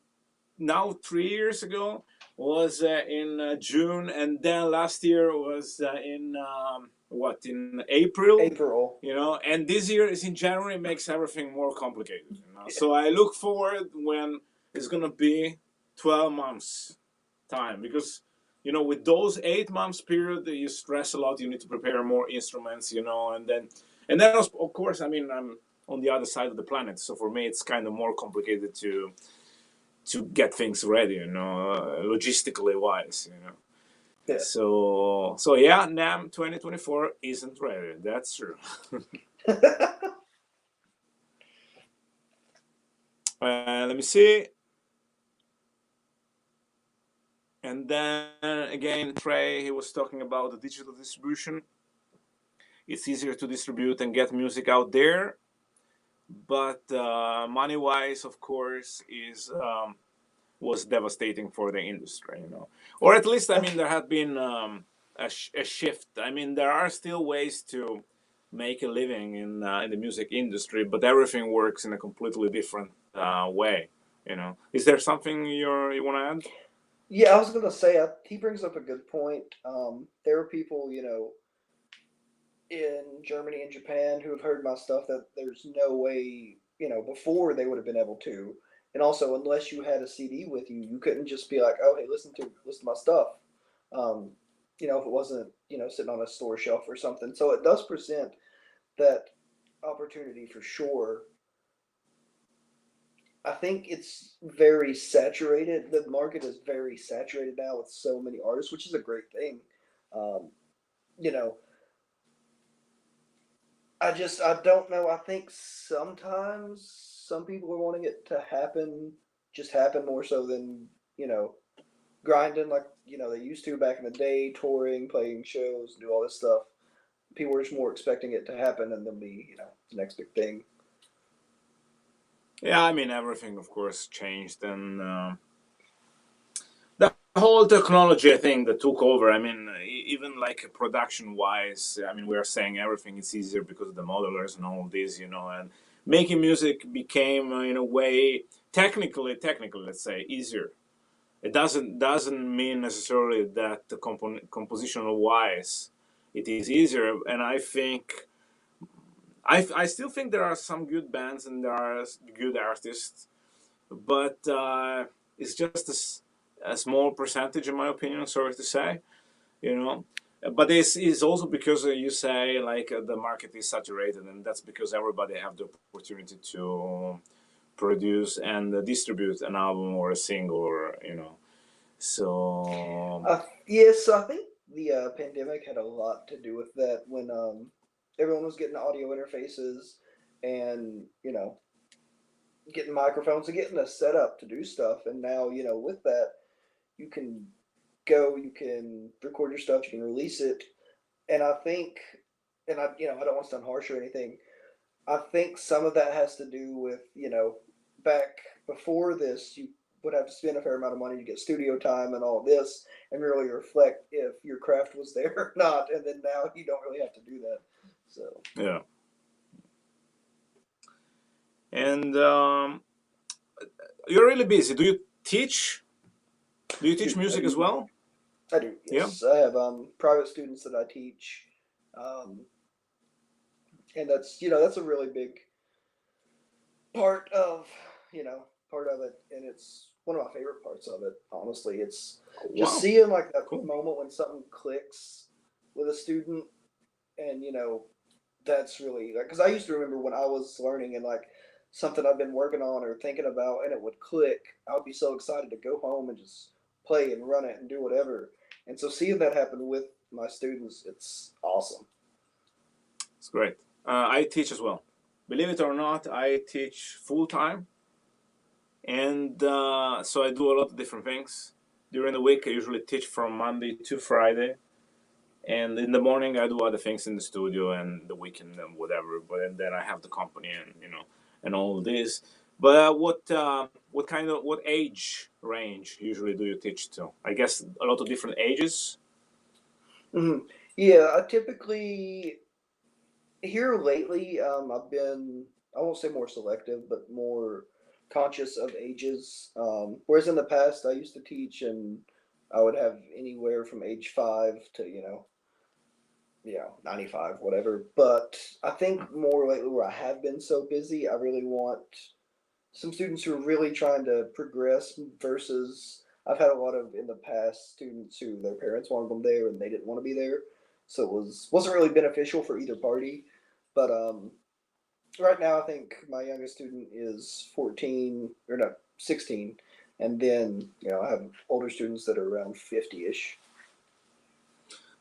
now 3 years ago was in June, and then last year was in what, in April, April. you know, and this year is in January. It makes everything more complicated, you know. Yeah. So I look forward when it's gonna be 12 months time, because you know, with those 8 months period, you stress a lot. You need to prepare more instruments, you know, and then of course, I mean, I'm on the other side of the planet, so for me it's kind of more complicated to get things ready, you know, logistically wise, you know. Yeah. So yeah, NAM 2024 isn't ready. That's true. Let me see. And then again, Trey, he was talking about the digital distribution. It's easier to distribute and get music out there, but money wise, of course, is was devastating for the industry, you know. Or at least, I mean, there had been a shift. I mean, there are still ways to make a living in the music industry, but everything works in a completely different way. You know, is there something you want to add? Yeah, I was gonna say he brings up a good point. There are people, in Germany and Japan who have heard my stuff that there's no way, before they would have been able to. And also, unless you had a CD with you, you couldn't just be like, "Oh, hey, listen to my stuff." Um, if it wasn't, sitting on a store shelf or something. So it does present that opportunity for sure. I think it's very saturated. The market is very saturated now with so many artists, which is a great thing. Um, you know, I don't know. I think sometimes some people are wanting it to happen, just happen more so than, you know, grinding like, they used to back in the day, touring, playing shows, do all this stuff. People are just more expecting it to happen and then be, the next big thing. Yeah, I mean everything, of course, changed, and the whole technology, I think, that took over. I mean, even like production wise, I mean, we are saying everything is easier because of the modelers and all of this, and making music became, in a way, technically, let's say, easier. It doesn't mean necessarily that the compositional wise it is easier, and I still think there are some good bands and there are good artists, but it's just a small percentage, in my opinion. Sorry to say, you know. But this is also because you say like the market is saturated, and that's because everybody have the opportunity to produce and distribute an album or a single, or. So Yes, so I think the pandemic had a lot to do with that when everyone was getting audio interfaces and, getting microphones and getting a setup to do stuff. And now, with that, you can you can record your stuff, you can release it. And I think, and I don't want to sound harsh or anything. I think some of that has to do with, back before this, you would have to spend a fair amount of money to get studio time and all this and really reflect if your craft was there or not. And then now you don't really have to do that. So, yeah, and you're really busy. Do you teach? Do you I teach do. I music as do. well? I do. Yeah. Yes. I have private students that I teach. Um, and that's a really big part of you know part of it, and it's one of my favorite parts of it. Honestly, it's just Wow. seeing like that Cool. moment when something clicks with a student, and that's really like because I used to remember when I was learning and like something I've been working on or thinking about, and it would click. I would be so excited to go home and just play and run it and do whatever. And so seeing that happen with my students, it's awesome. It's great. I teach as well. Believe it or not, I teach full time, and so I do a lot of different things. During the week, I usually teach from Monday to Friday, and in the morning, I do other things in the studio, and the weekend and whatever. But then I have the company and and all this. But what age range usually do you teach to? I guess a lot of different ages. Hmm. Yeah, I typically here lately, I've been, I won't say more selective, but more conscious of ages. Whereas in the past, I used to teach and I would have anywhere from age 5 to, 95, whatever. But I think more lately where I have been so busy, I really want some students who are really trying to progress versus I've had a lot of in the past students who their parents wanted them there and they didn't want to be there. So it wasn't really beneficial for either party. But right now, I think my youngest student is 14 or no 16, and then I have older students that are around 50ish.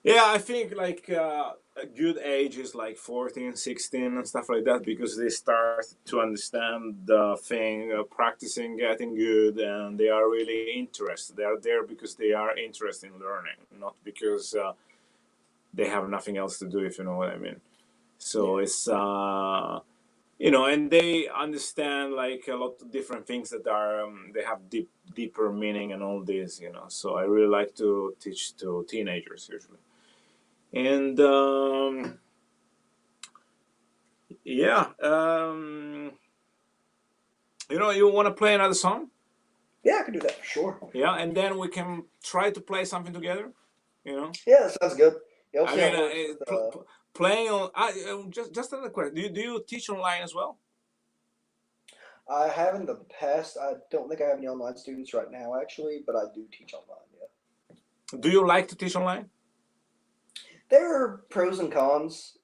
Yeah, I think like a good age is like 14, 16, and stuff like that because they start to understand the thing, practicing, getting good, and they are really interested. They are there because they are interested in learning, not because they have nothing else to do, if you know what I mean. So Yeah. it's, and they understand like a lot of different things that are, they have deeper meaning and all this. So I really like to teach to teenagers usually. And yeah, you want to play another song? Yeah, I can do that for sure. Yeah, and then we can try to play something together. You know. Yeah, that sounds good. Yeah, we'll I see how mean, it works with. playing on. Just another question. Do you teach online as well? I have in the past. I don't think I have any online students right now, actually, but I do teach online. Yeah, Do you like to teach online? there are pros and cons.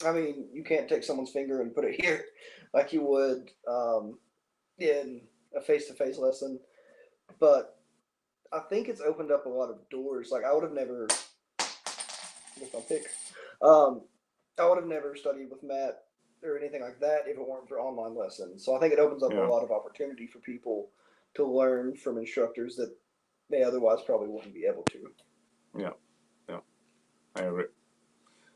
I mean, you can't take someone's finger and put it here like you would in a face-to-face lesson, but I think it's opened up a lot of doors. Like I would have never, with my pick, um, I would have never studied with Matt or anything like that if it weren't for online lessons. So I think it opens up a Yeah. lot of opportunity for people to learn from instructors that they otherwise probably wouldn't be able to. Yeah. Yeah. I agree.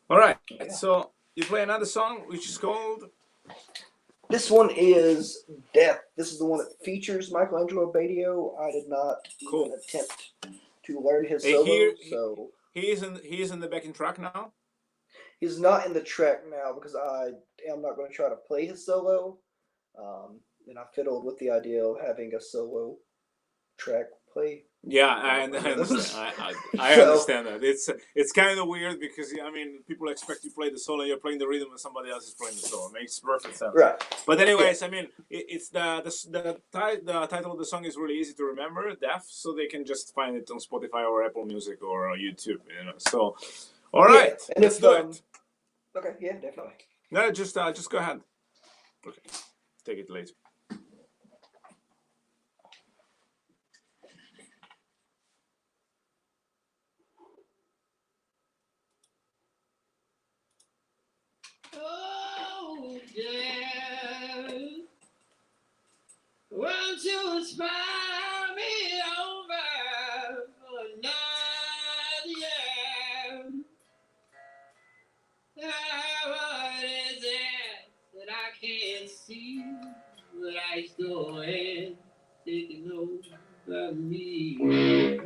All right. Yeah. So you play another song which is called. This one is Death. This is the one that features Michelangelo Badio. I did not even attempt to learn his solo, so he is in the backing track now. he's not in the track now because I am not going to try to play his solo. And I fiddled with the idea of having a solo track play. Yeah, I understand. I So- understand that. It's kind of weird because I mean people expect you to play the solo, you're playing the rhythm, and somebody else is playing the solo. It makes perfect sense. Right. But anyways, I mean it's the title of the song is really easy to remember, Deaf, so they can just find it on Spotify or Apple Music or YouTube. You know. So, all right, Yeah, and let's do it. Okay, yeah, definitely. No, just go ahead. Okay, take it later. Oh, yeah. Won't you inspire me over for another year? What is it that I can't see? But I still am taking over me.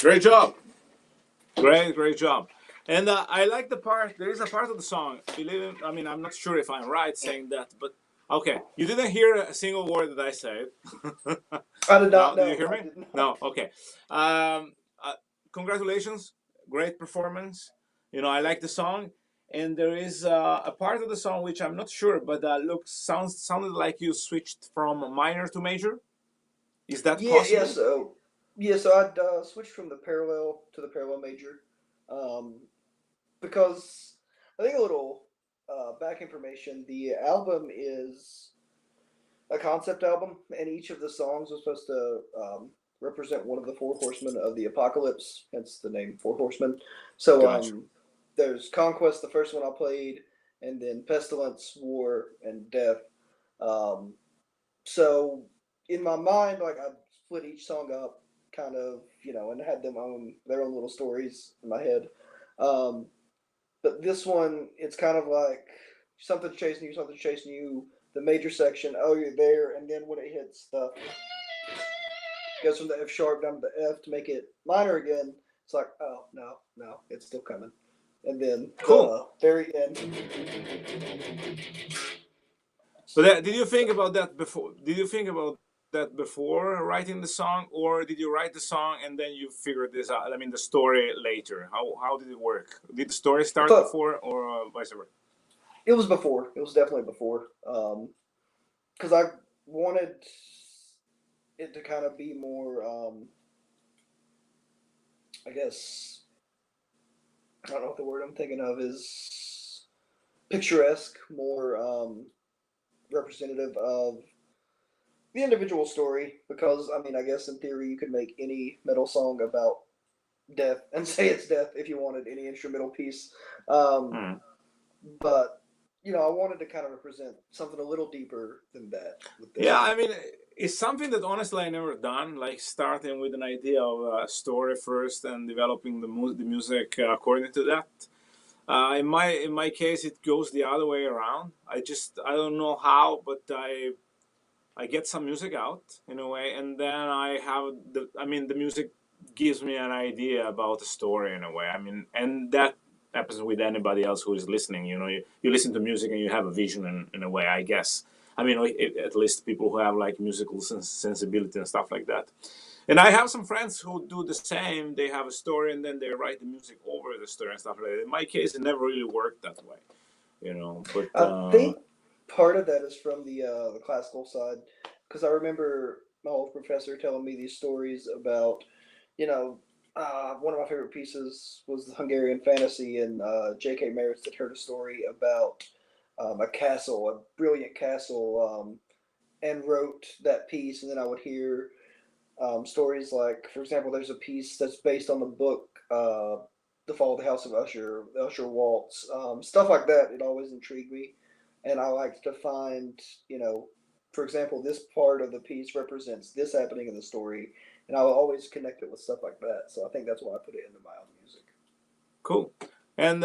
Great job. Great job. And I like the part. There is a part of the song. Believe it, I mean, I'm not sure if I'm right saying that, but okay. You didn't hear a single word that I said. I did No, not did you know. hear I me? did not. No. Okay. Um, Congratulations. Great performance. You know, I like the song, and there is a part of the song which I'm not sure, but sounded like you switched from minor to major. Is that Yeah, yeah. possible? So I'd switched from the parallel to the parallel major, um, because I think a little back information. The album is a concept album, and each of the songs was supposed to represent one of the four horsemen of the apocalypse, hence the name Four Horsemen. So Gotcha. there's Conquest, the first one I played, and then Pestilence, War, and Death. Um, so in my mind, like I split each song up, kind of, and had them own their own little stories in my head. Um, but this one, it's kind of like something's chasing you, something's chasing you. The major section, oh, you're there, and then when it hits the goes from the F sharp down to the F to make it minor again. It's like, oh no, no, it's still coming. And then Cool. the very end. But did you think about that before? Did you think about that before writing the song, or did you write the song and then you figured this out? I mean, the story later. How did it work? Did the story I start thought before, or vice versa? it was before. It was definitely before. Because I wanted it to kind of be more. I guess I don't know what the word I'm thinking of is picturesque, more representative of the individual story. Because I mean, I guess in theory, you could make any metal song about death and say it's death if you wanted any instrumental piece. Um, Hmm. but I wanted to kind of represent something a little deeper than that with this Yeah, one. I mean, it's something that honestly I never done. Like starting with an idea of a story first and developing the music according to that. In my case, it goes the other way around. I don't know how, but I get some music out in a way, and then the music gives me an idea about the story in a way. I mean, and that happens with anybody else who is listening. You listen to music and you have a vision in a way, I guess. I mean, at least people who have like musical sensibility and stuff like that. And I have some friends who do the same. They have a story and then they write the music over the story and stuff like that. In my case, it never really worked that way, But I think part of that is from the classical side, because I remember my old professor telling me these stories about, you know, one of my favorite pieces was the Hungarian Fantasy, and J.K. Maris had heard a story about a castle, a brilliant castle, and wrote that piece, and then I would hear stories like, for example, there's a piece that's based on the book "The Fall of the House of Usher," the Usher Waltz, stuff like that. It always intrigued me, and I like to find, for example, this part of the piece represents this happening in the story, and I will always connect it with stuff like that. So I think that's why I put it into my own music. cool. And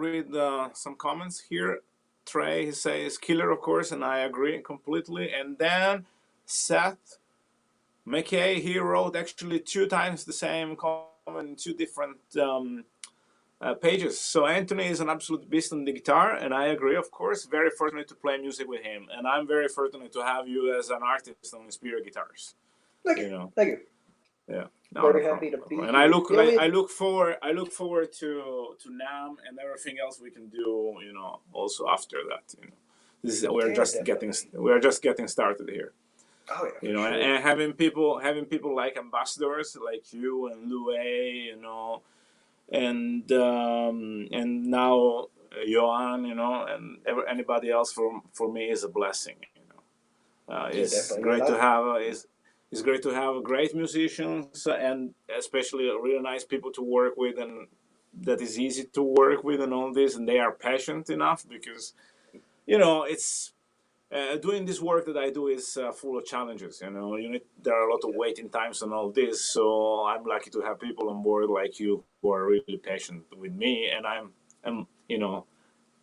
read some comments here. Trey, he says killer, of course, and I agree completely. And then Seth McKay, he wrote actually two times the same comment in two different pages. So Anthony is an absolute beast on the guitar, and I agree, of course. Very fortunate to play music with him, and I'm very fortunate to have you as an artist on Inspiria guitars. Thank you, You know, thank you. yeah. No, no Very problem. happy to No be problem. And I here. look The only I look forward to NAM and everything else we can do. Also after that. This is yeah, definitely. we're just getting started here. Oh yeah, for And, sure. and having people like ambassadors like you and Lue, and now Johan, anybody else for me is a blessing. Yeah, It's definitely. Yeah, great and to I have it's great to have great musicians and especially really nice people to work with and that is easy to work with and all this and they are passionate enough because it's doing this work that I do is full of challenges. There are a lot of waiting times and all this. So I'm lucky to have people on board like you who are really patient with me, and I'm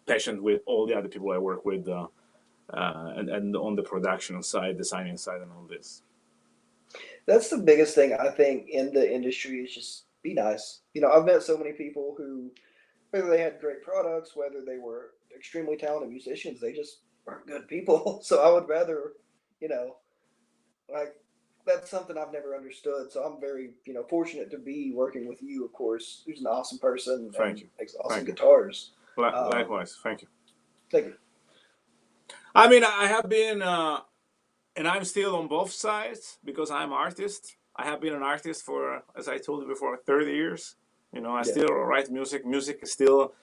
patient with all the other people I work with, and on the production side, designing side, and all this. That's the biggest thing I think in the industry is just be nice. I've met so many people who, whether they had great products, whether they were extremely talented musicians, they just weren't good people. So I would rather, you know, like that's something I've never understood. So I'm very, fortunate to be working with you, of course, who's an awesome person Thank and you. makes awesome Thank you. guitars. Um, Likewise. Thank you. thank you. I mean, I have been, and I'm still on both sides because I'm artist. I have been an artist for, as I told you before, 30 years. I Yeah. still write music. Music is still,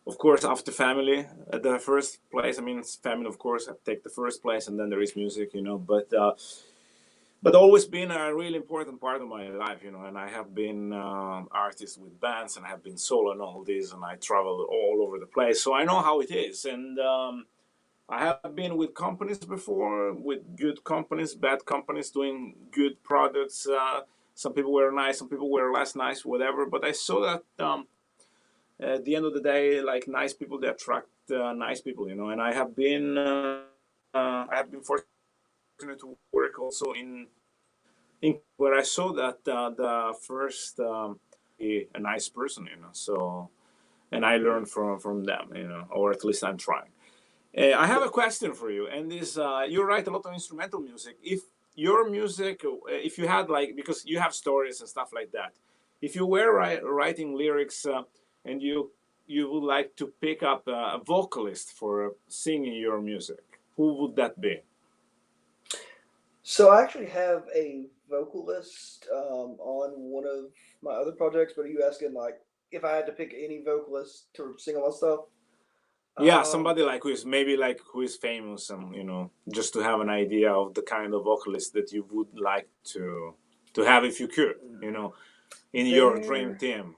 of course, after family at the first place. I mean, it's family, of course, take the first place, and then there is music. But always been a really important part of my life. And I have been artist with bands, and I have been solo and all this, and I travel all over the place, so I know how it is. And I have been with companies before, with good companies, bad companies, doing good products. Some people were nice, some people were less nice, whatever. But I saw that at the end of the day, like nice people, they attract nice people, And I have been fortunate to work also in where I saw that the first a nice person, So, and I learned from them, or at least I'm trying. I have a question for you, and this you write a lot of instrumental music. If your music, if you had like, because you have stories and stuff like that, if you were writing lyrics and you would like to pick up a vocalist for singing your music, who would that be? So I actually have a vocalist on one of my other projects, but are you asking like if I had to pick any vocalist to sing all my stuff? Yeah, Um, somebody like who is maybe like who is famous, and just to have an idea of the kind of vocalist that you would like to have if you could, in your dream there team,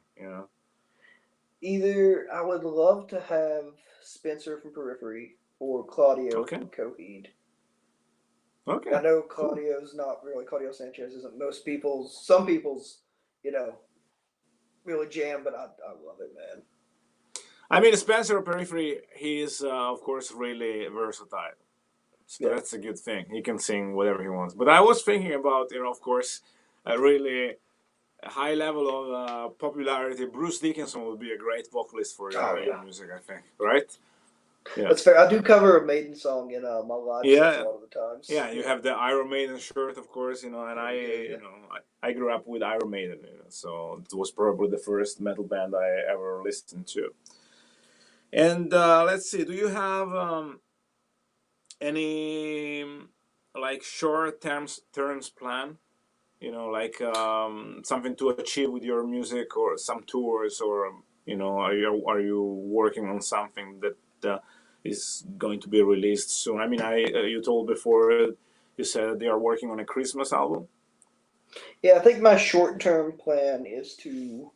either I would love to have Spencer from Periphery or Claudio Okay. from Coheed. I Okay. know Cool. Claudio's not really Claudio Sanchez isn't some people's, you know, really jam, but I love it, man. I mean, Spencer Periphery, he is, of course, really versatile. So Yeah. that's a good thing. He can sing whatever he wants. But I was thinking about, of course, a really high level of popularity. Bruce Dickinson would be a great vocalist for Oh your yeah. music, I think. Right? Yeah. That's fair. I do cover a Maiden song in my live sets a Yeah. lot of the times. Yeah, you Yeah. have the Iron Maiden shirt, of course, and Oh I, yeah, yeah. I grew up with Iron Maiden, so it was probably the first metal band I ever listened to. And let's see, do you have any like short terms plan? Like something to achieve with your music, or some tours, or are you working on something that is going to be released soon? I mean, I you told before you said they are working on a Christmas album. Yeah, I think my short term plan is to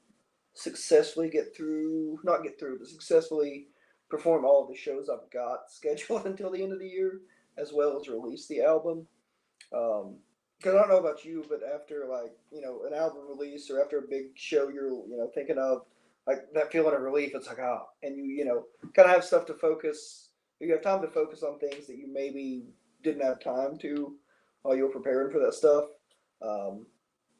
successfully get through, not get through, but successfully perform all of the shows I've got scheduled until the end of the year, as well as release the album. Because I don't know about you, but after like an album release or after a big show you're thinking of, like that feeling of relief, it's like and you kind of have stuff to focus. You have time to focus on things that you maybe didn't have time to while you were preparing for that stuff. Um,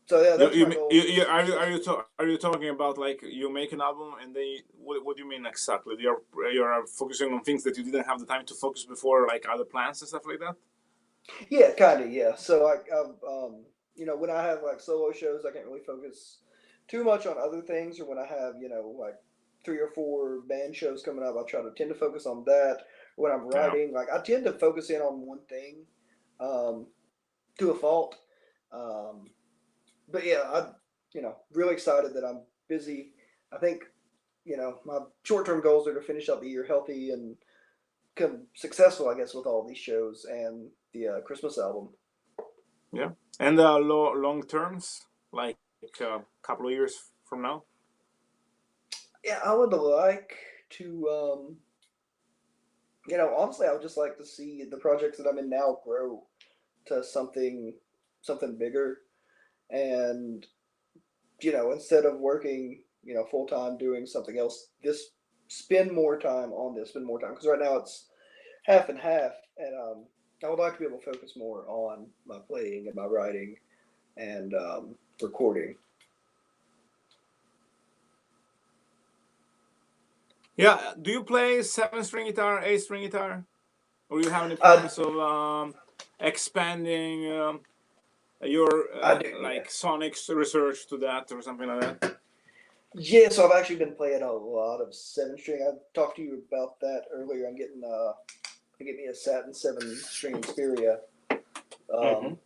so yeah, You, that's you, my me- goal you, is you just are you successful. are you talking about like you make an album and then what do you mean exactly? You're focusing on things that you didn't have the time to focus before, like other plans and stuff like that. Yeah, kind of. Yeah. So when I have like solo shows, I can't really focus too much on other things. Or when I have like 3 or 4 band shows coming up, I try to tend to focus on that. When I'm Yeah. writing, like I tend to focus in on one thing, um, to a fault. Um, but yeah, really excited that I'm busy. I think my short term goals are to finish out the year healthy and become successful, I guess, with all these shows and the Christmas album. Yeah. And long terms, like a couple of years from now. Yeah, I would like to, honestly, I would just like to see the projects that I'm in now grow to something bigger, and instead of working, full time doing something else, this spend more time because right now it's half and half, and I would like to be able to focus more on my playing and my writing, and recording. Yeah. Do you play 7-string guitar, 8-string guitar, or you have any I plans of expanding your I do, yeah. like sonics research to that or something like that? Yeah, so I've actually been playing a lot of 7 string. I talked to you about that earlier. I'm getting to get me a Satin 7 string Inspiria Hmm. um,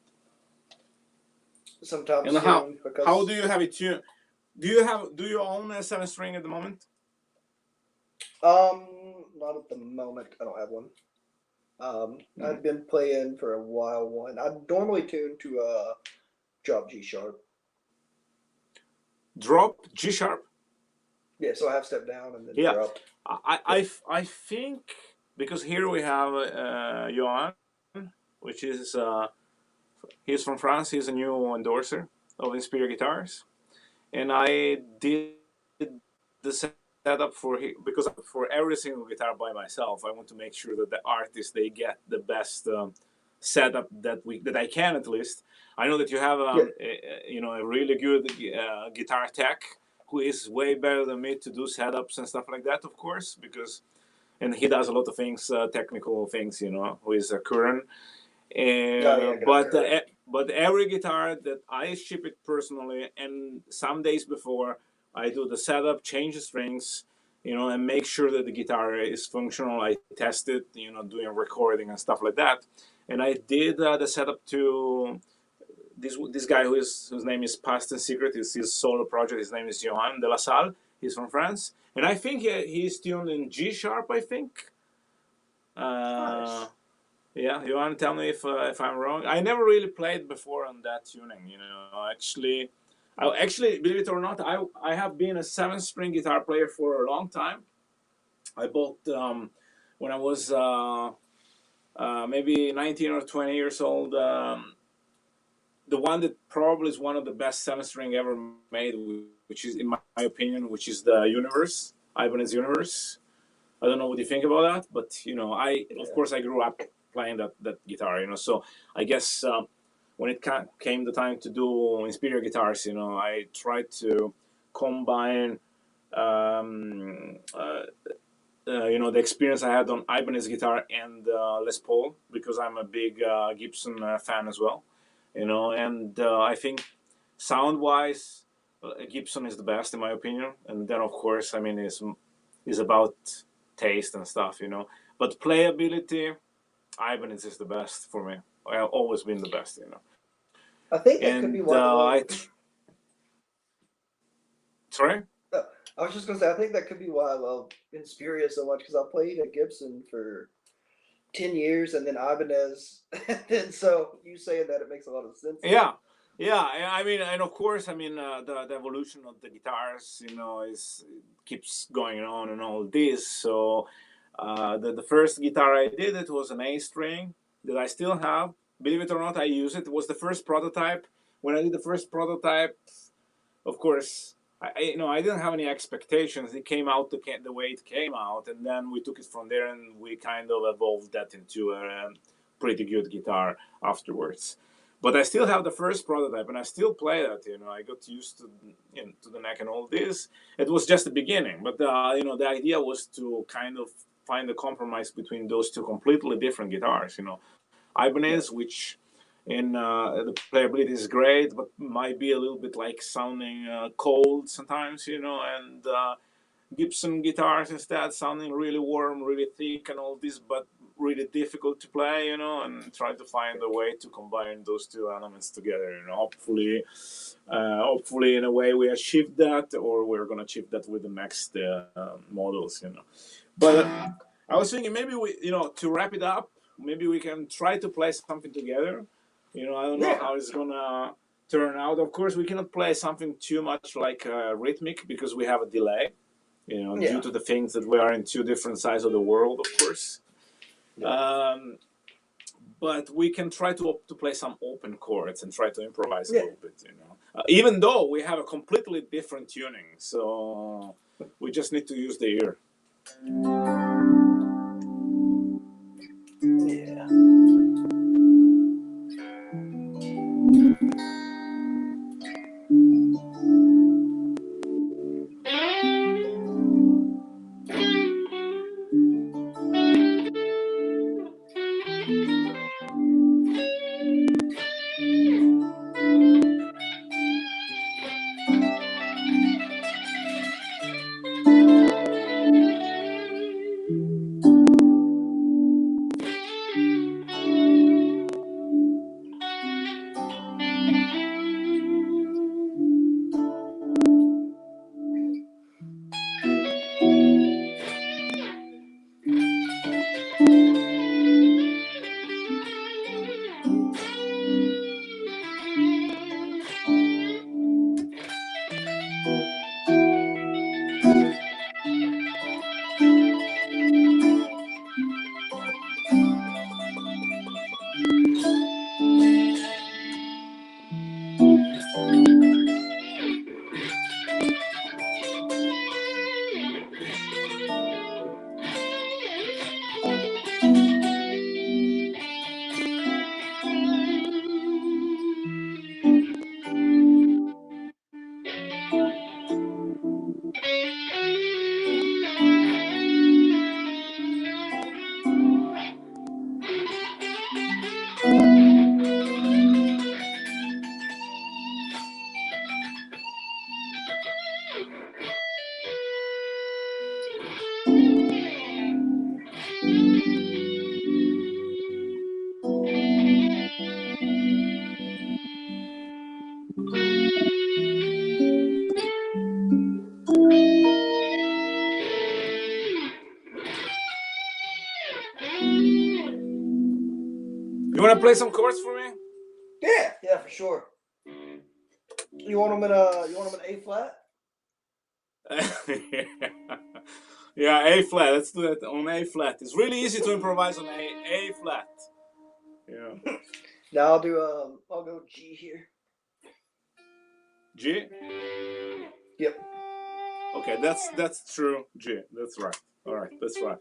sometime And soon how do because you have it tuned? Do you own a 7-string at the moment? not at the moment. I don't have one. Mhm. I've been playing for a while. One I normally tune to drop G sharp. Drop G sharp. Yeah, so I have step down and then Yeah, drop. Yep. I think because here we have Johan, which is he's from France. He's a new endorser of Inspiria guitars, and I did the setup because for every single guitar by myself. I want to make sure that the artists they get the best setup that I can at least. I know that you have Yeah. a really good guitar tech who is way better than me to do setups and stuff like that, of course, because and he does a lot of things, technical things, who is a Curran. Oh yeah, good on Curran. But every guitar that I ship it personally, and some days before I do the setup, change the strings, and make sure that the guitar is functional. I test it, doing recording and stuff like that. And I did the setup to this guy whose name is Past and Secret. It's his solo project. His name is Johan de la Salle. He's from France, and I think he's tuned in G sharp. I think. Uh, Nice. yeah, you want to tell me if I'm wrong? I never really played before on that tuning. Actually, believe it or not, I have been a 7-string guitar player for a long time. I bought when I was maybe 19 or 20 years old. The one that probably is one of the best 7-string ever made, which is in my opinion, which is the Universe, Ibanez Universe. I don't know what you think about that, but I of Yeah. course I grew up playing that guitar, so I guess when it came the time to do Inspiria guitars, I tried to combine the experience I had on Ibanez guitar and Les Paul because I'm a big Gibson fan as well, and I think sound wise, Gibson is the best in my opinion, and then of course I mean is about taste and stuff, but playability, Ibanez is the best for me. I've always been the best. I think that could be And why I love. sorry. uh, I was just gonna say I think that could be why I love Inspiria so much because I played at Gibson for 10 years and then Ibanez, and then so you saying that it makes a lot of sense then. Yeah, yeah. I mean, and of course, I mean, the evolution of the guitars, is keeps going on and all this. So, the first guitar I did it was an A string that I still have. Believe it or not, I use it. It was the first prototype. When I did the first prototype, of course, I didn't have any expectations. It came out the way it came out, and then we took it from there, and we kind of evolved that into a pretty good guitar afterwards. But I still have the first prototype, and I still play that. I got used to the neck and all this. It was just the beginning, but the idea was to kind of find a compromise between those two completely different guitars. Yeah. Ibanez, which in the playability is great, but might be a little bit like sounding cold sometimes, and Gibson guitars instead sounding really warm, really thick, and all this, but really difficult to play, and try to find a way to combine those two elements together. Hopefully, in a way, we achieved that, or we're gonna achieve that with the next models. But I was thinking maybe to wrap it up, maybe we can try to play something together. I don't know Yeah. how it's gonna turn out. Of course, we cannot play something too much like rhythmic because we have a delay. Due Yeah. to the things that we are in two different sides of the world, of course. Yeah. Um, but we can try to play some open chords and try to improvise a Yeah. little bit. Even though we have a completely different tuning, so we just need to use the ear. Yeah. wanna play some chords for me? Yeah, for sure. You want them in A flat? Yeah, A flat. Let's do it on A flat. It's really easy to improvise on A flat. Yeah. Now I'll do I'll go G here. G. Yep. Okay, that's true. G. That's right. All right, that's right.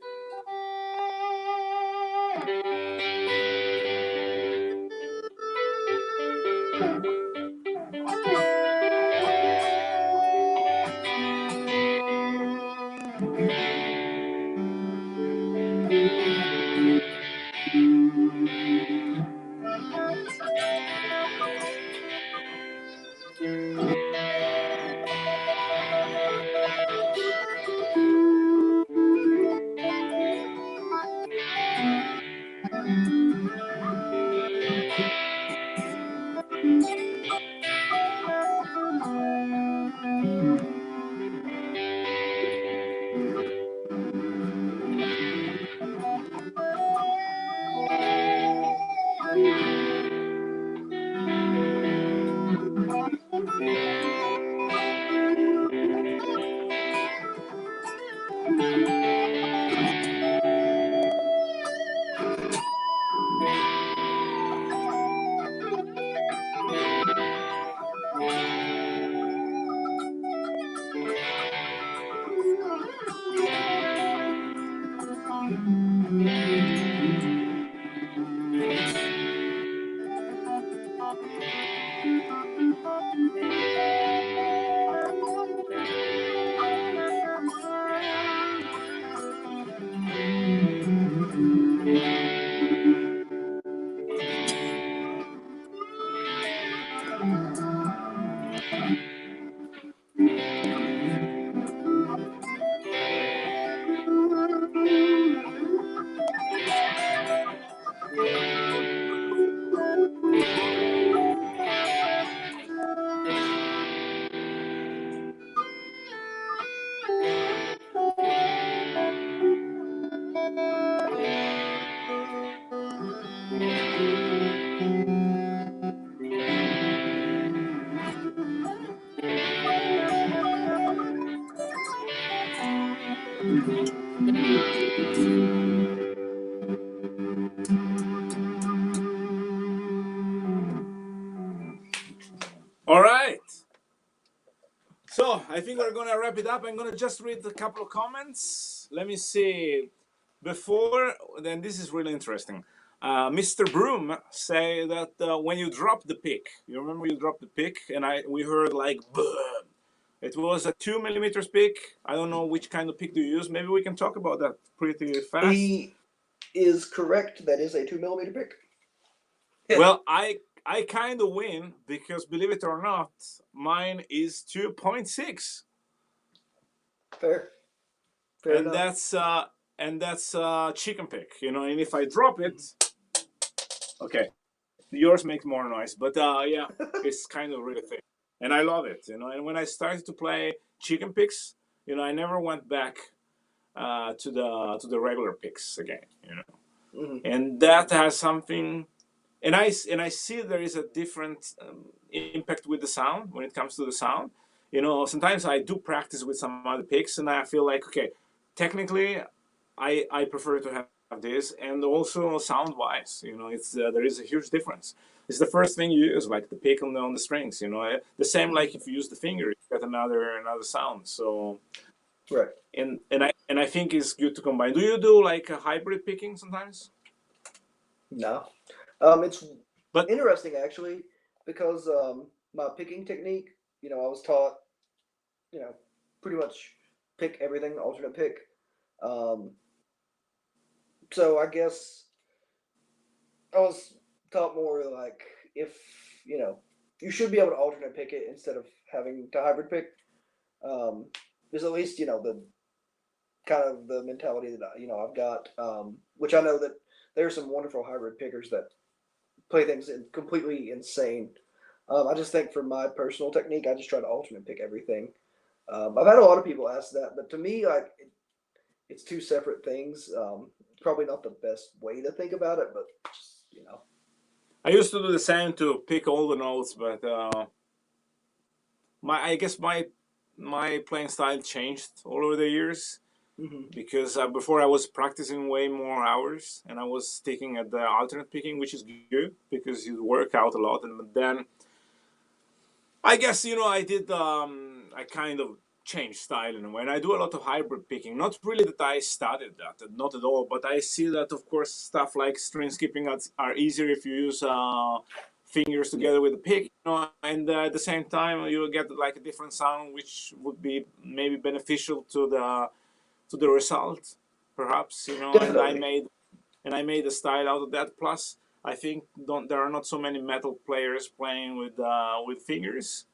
All right. So I think we're gonna wrap it up. I'm gonna just read a couple of comments. Let me see. Before then, this is really interesting. Mr. Broom say that when you drop the pick, you remember you dropped the pick, and we heard like boom. It was a 2 millimeters pick. I don't know which kind of pick do you use. Maybe we can talk about that pretty fast. He is correct. That is a 2 millimeter pick. Well, I kind of win because believe it or not, mine is 2.6. Fair and enough. that's chicken pick, and if I drop it, okay, yours makes more noise, but yeah, it's kind of really thick, and I love it, and when I started to play chicken picks, I never went back to the regular picks again, Mm-hmm. and that has something. And I see there is a different impact with the sound when it comes to the sound. Sometimes I do practice with some other picks, and I feel like, okay, technically, I prefer to have this, and also sound wise, it's there is a huge difference. It's the first thing you use, like the pick on the strings. The same like if you use the finger, you get another sound. So Right. and I think it's good to combine. Do you do like a hybrid picking sometimes? No. It's But interesting actually because my picking technique, I was taught, pretty much pick everything, alternate pick. Um, so I guess I was taught more like if you should be able to alternate pick it instead of having to hybrid pick. There's at least the kind of the mentality that I've got, which I know that there are some wonderful hybrid pickers that play things completely insane. I just think for my personal technique, I just try to alternate pick everything. I've had a lot of people ask that, but to me, like it's two separate things. Probably not the best way to think about it, but just, I used to do the same to pick all the notes, but I guess my playing style changed all over the years Hmm. because before I was practicing way more hours and I was sticking at the alternate picking, which is good because you work out a lot. And then I guess I did. I kind of changed style in a way, and I do a lot of hybrid picking. Not really that I studied that, not at all. But I see that, of course, stuff like string skipping are easier if you use fingers Yeah, together with the pick. And at the same time, you get like a different sound, which would be maybe beneficial to the result, perhaps. And definitely. I made a style out of that. Plus, I think there are not so many metal players playing with fingers.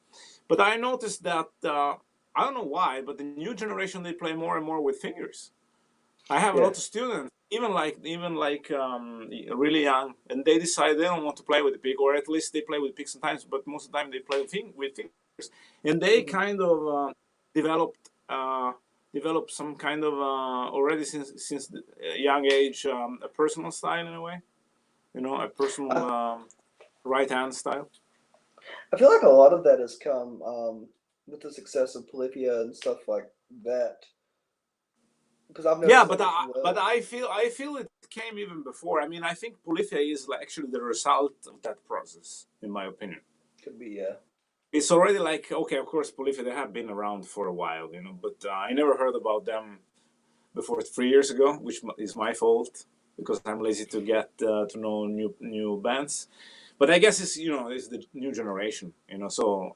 But I noticed that I don't know why, but the new generation they play more and more with fingers. I have a Yeah. lot of students, even like really young, and they decide they don't want to play with the pick, or at least they play with pick sometimes, but most of the time they play with fingers, and they Hmm. kind of developed developed some kind of already since the young age a personal style in a way, a personal I, right hand style. I feel like a lot of that has come with the success of Polyphia and stuff like that. Because I've Yeah, noticed that as but well. I feel it came even before. I mean, I think Polyphia is actually the result of that process, in my opinion. Could be, It's already like okay, of course, Polyphia they have been around for a while, but I never heard about them before 3 years ago, which is my fault because I'm lazy to get to know new bands. But I guess it's the new generation, So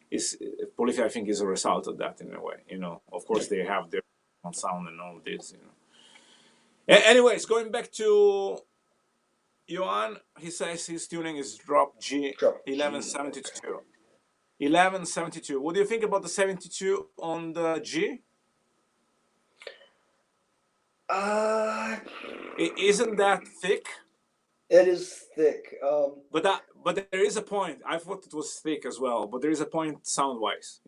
is Polyphia I think is a result of that in a way, Of course, they have their own sound and all this. Anyways, going back to Johan, he says his tuning is drop G drop G. 1172. 1172. What do you think about the 72 on the G? Uh, Isn't that thick? it is thick. But there is a point. I thought it was thick as well, but there is a point sound wise.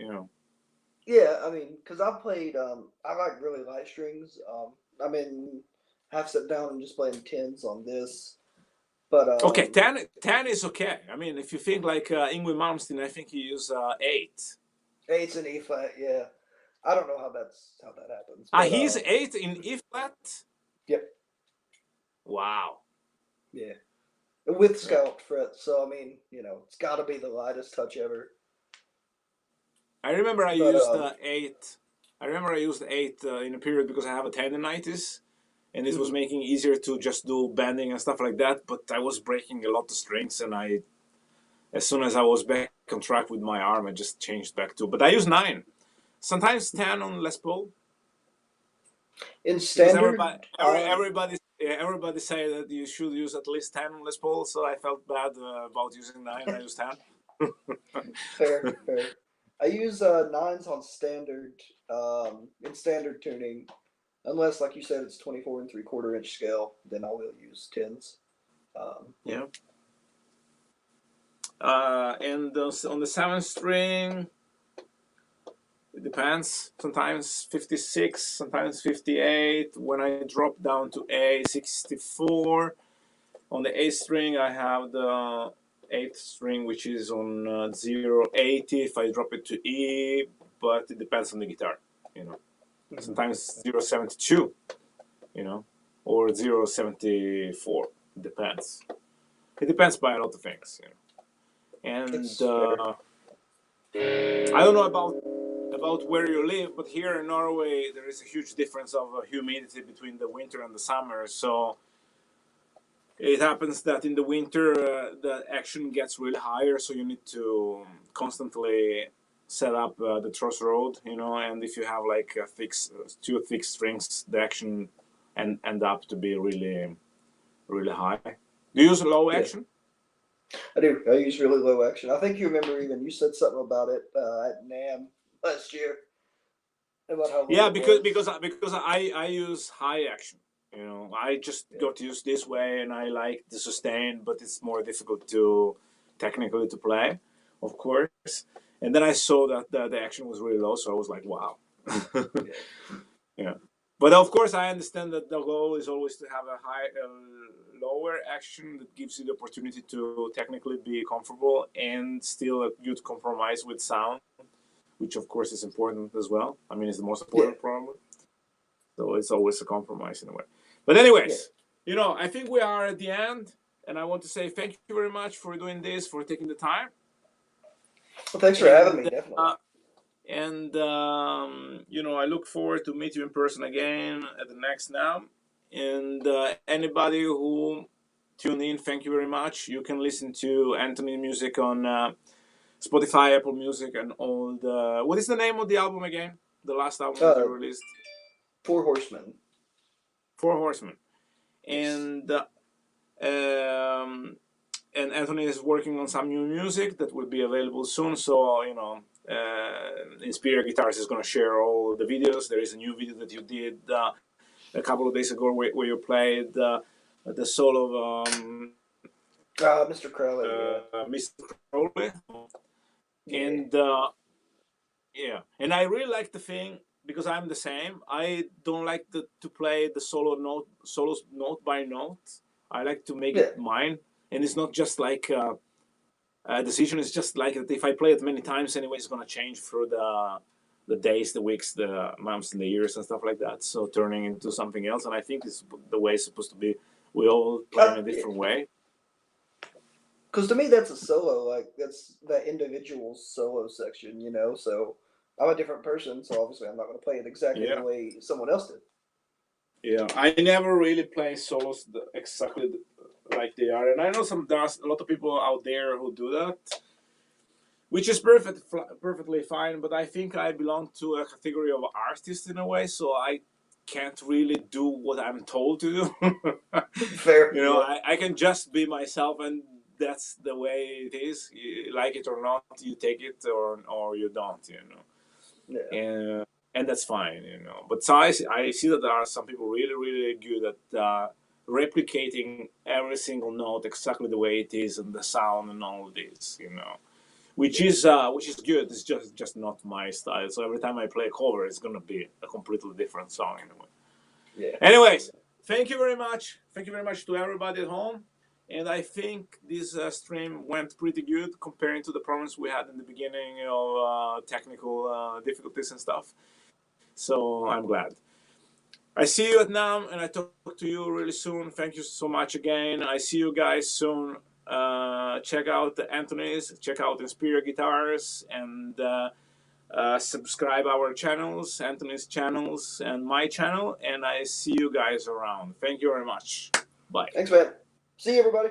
Yeah, I mean, because I've played, I like really light strings. I mean, half set down and just playing tens on this. But Okay, 10 is okay. I mean, if you think like Ingrid Malmsteen, I think he used 8. eight's an E flat, yeah. I don't know how that happens, but He's 8 in E flat. yep, Wow. yeah. With Yeah. scalloped frets, so I mean, it's got to be the lightest touch ever. I remember I But used 8. I remember I used 8 in a period because I have a tendonitis, and it was mhm. making easier to just do bending and stuff like that. But I was breaking a lot of strings, and as soon as I was back on track with my arm, I just changed back to. But I use 9, sometimes 10 on Les Paul In because standard, everybody say that you should use at least 10 on Les Paul. So I felt bad about using 9. I used 10. fair, fair. I use nines on standard, in standard tuning. Unless, like you said, it's 24 3/4 inch scale, then I will use tens. Um, Yeah. And on the 7th string, it depends. Sometimes 56, sometimes 58. When I drop down to A, 64. On the A string, I have the 8th string, which is on 080 if I drop it to E, but it depends on the guitar, you know. mhm. Sometimes 072, you know, or 074. It depends. It depends by a lot of things. And It's fair. I don't know about where you live, but here in Norway there is a huge difference of humidity between the winter and the summer. So it happens that in the winter the action gets really higher, so you need to constantly set up the truss rod, and if you have like two thick strings, the action end up to be really really high. Do you use low Yeah, action? I do. I use really low action. I think you remember even you said something about it at NAM last year about how low Yeah, it because I use high action. I just Yeah. got used this way, and I like the sustain, but it's more difficult to technically to play, of course. And then I saw that the action was really low, so I was like, wow. Yeah. Yeah. But of course, I understand that the goal is always to have a lower action that gives you the opportunity to technically be comfortable and still a good compromise with sound, which of course is important as well. I mean, it's the most important probably. So it's always a compromise in a way. But anyways, I think we are at the end, and I want to say thank you very much for doing this, for taking the time. Well, thanks for having me, definitely. I look forward to meet you in person again at the next NAMM. And anybody who tuned in, thank you very much. You can listen to Anthony music on Spotify, Apple Music, and all the. What is the name of the album again? The last album that you released? Four Horsemen. Four Horsemen. Yes. And Anthony is working on some new music that will be available soon. So Inspiria Guitars is going to share all the videos. There is a new video that you did a couple of days ago where you played the solo of Mr. Crowley. Mr. Crowley. And and I really like the thing because I'm the same. I don't like to play the solos note by note. I like to make it mine, and it's not just like a decision. It's just like if I play it many times, anyway, it's gonna change through the days, the weeks, the months, and the years, and stuff like that. So turning into something else, and I think it's the way it's supposed to be. We all play in a different way. Because to me, that's a solo. Like that's that individual solo section, So I'm a different person, so obviously I'm not going to play it exactly the way someone else did. Yeah, I never really play solos exactly like they are, and I know there's a lot of people out there who do that, which is perfectly fine. But I think I belong to a category of artist in a way, so I can't really do what I'm told to do. Fair. I can just be myself, and that's the way it is. You like it or not, you take it or you don't. Yeah. And that's fine, But so I see that there are some people really, really good at replicating every single note exactly the way it is and the sound and all of this, which is good. It's just not my style. So every time I play a cover, it's gonna be a completely different song in a way. Yeah. Anyways, thank you very much. Thank you very much to everybody at home. And I think this stream went pretty good comparing to the problems we had in the beginning of technical difficulties and stuff. So I'm glad. I see you at NAMM, and I talk to you really soon. Thank you so much again. I see you guys soon. Check out the Anthony's, check out Inspiria Guitars, and subscribe our channels, Anthony's channels, and my channel. And I see you guys around. Thank you very much. Bye. Thanks, man. See you, everybody.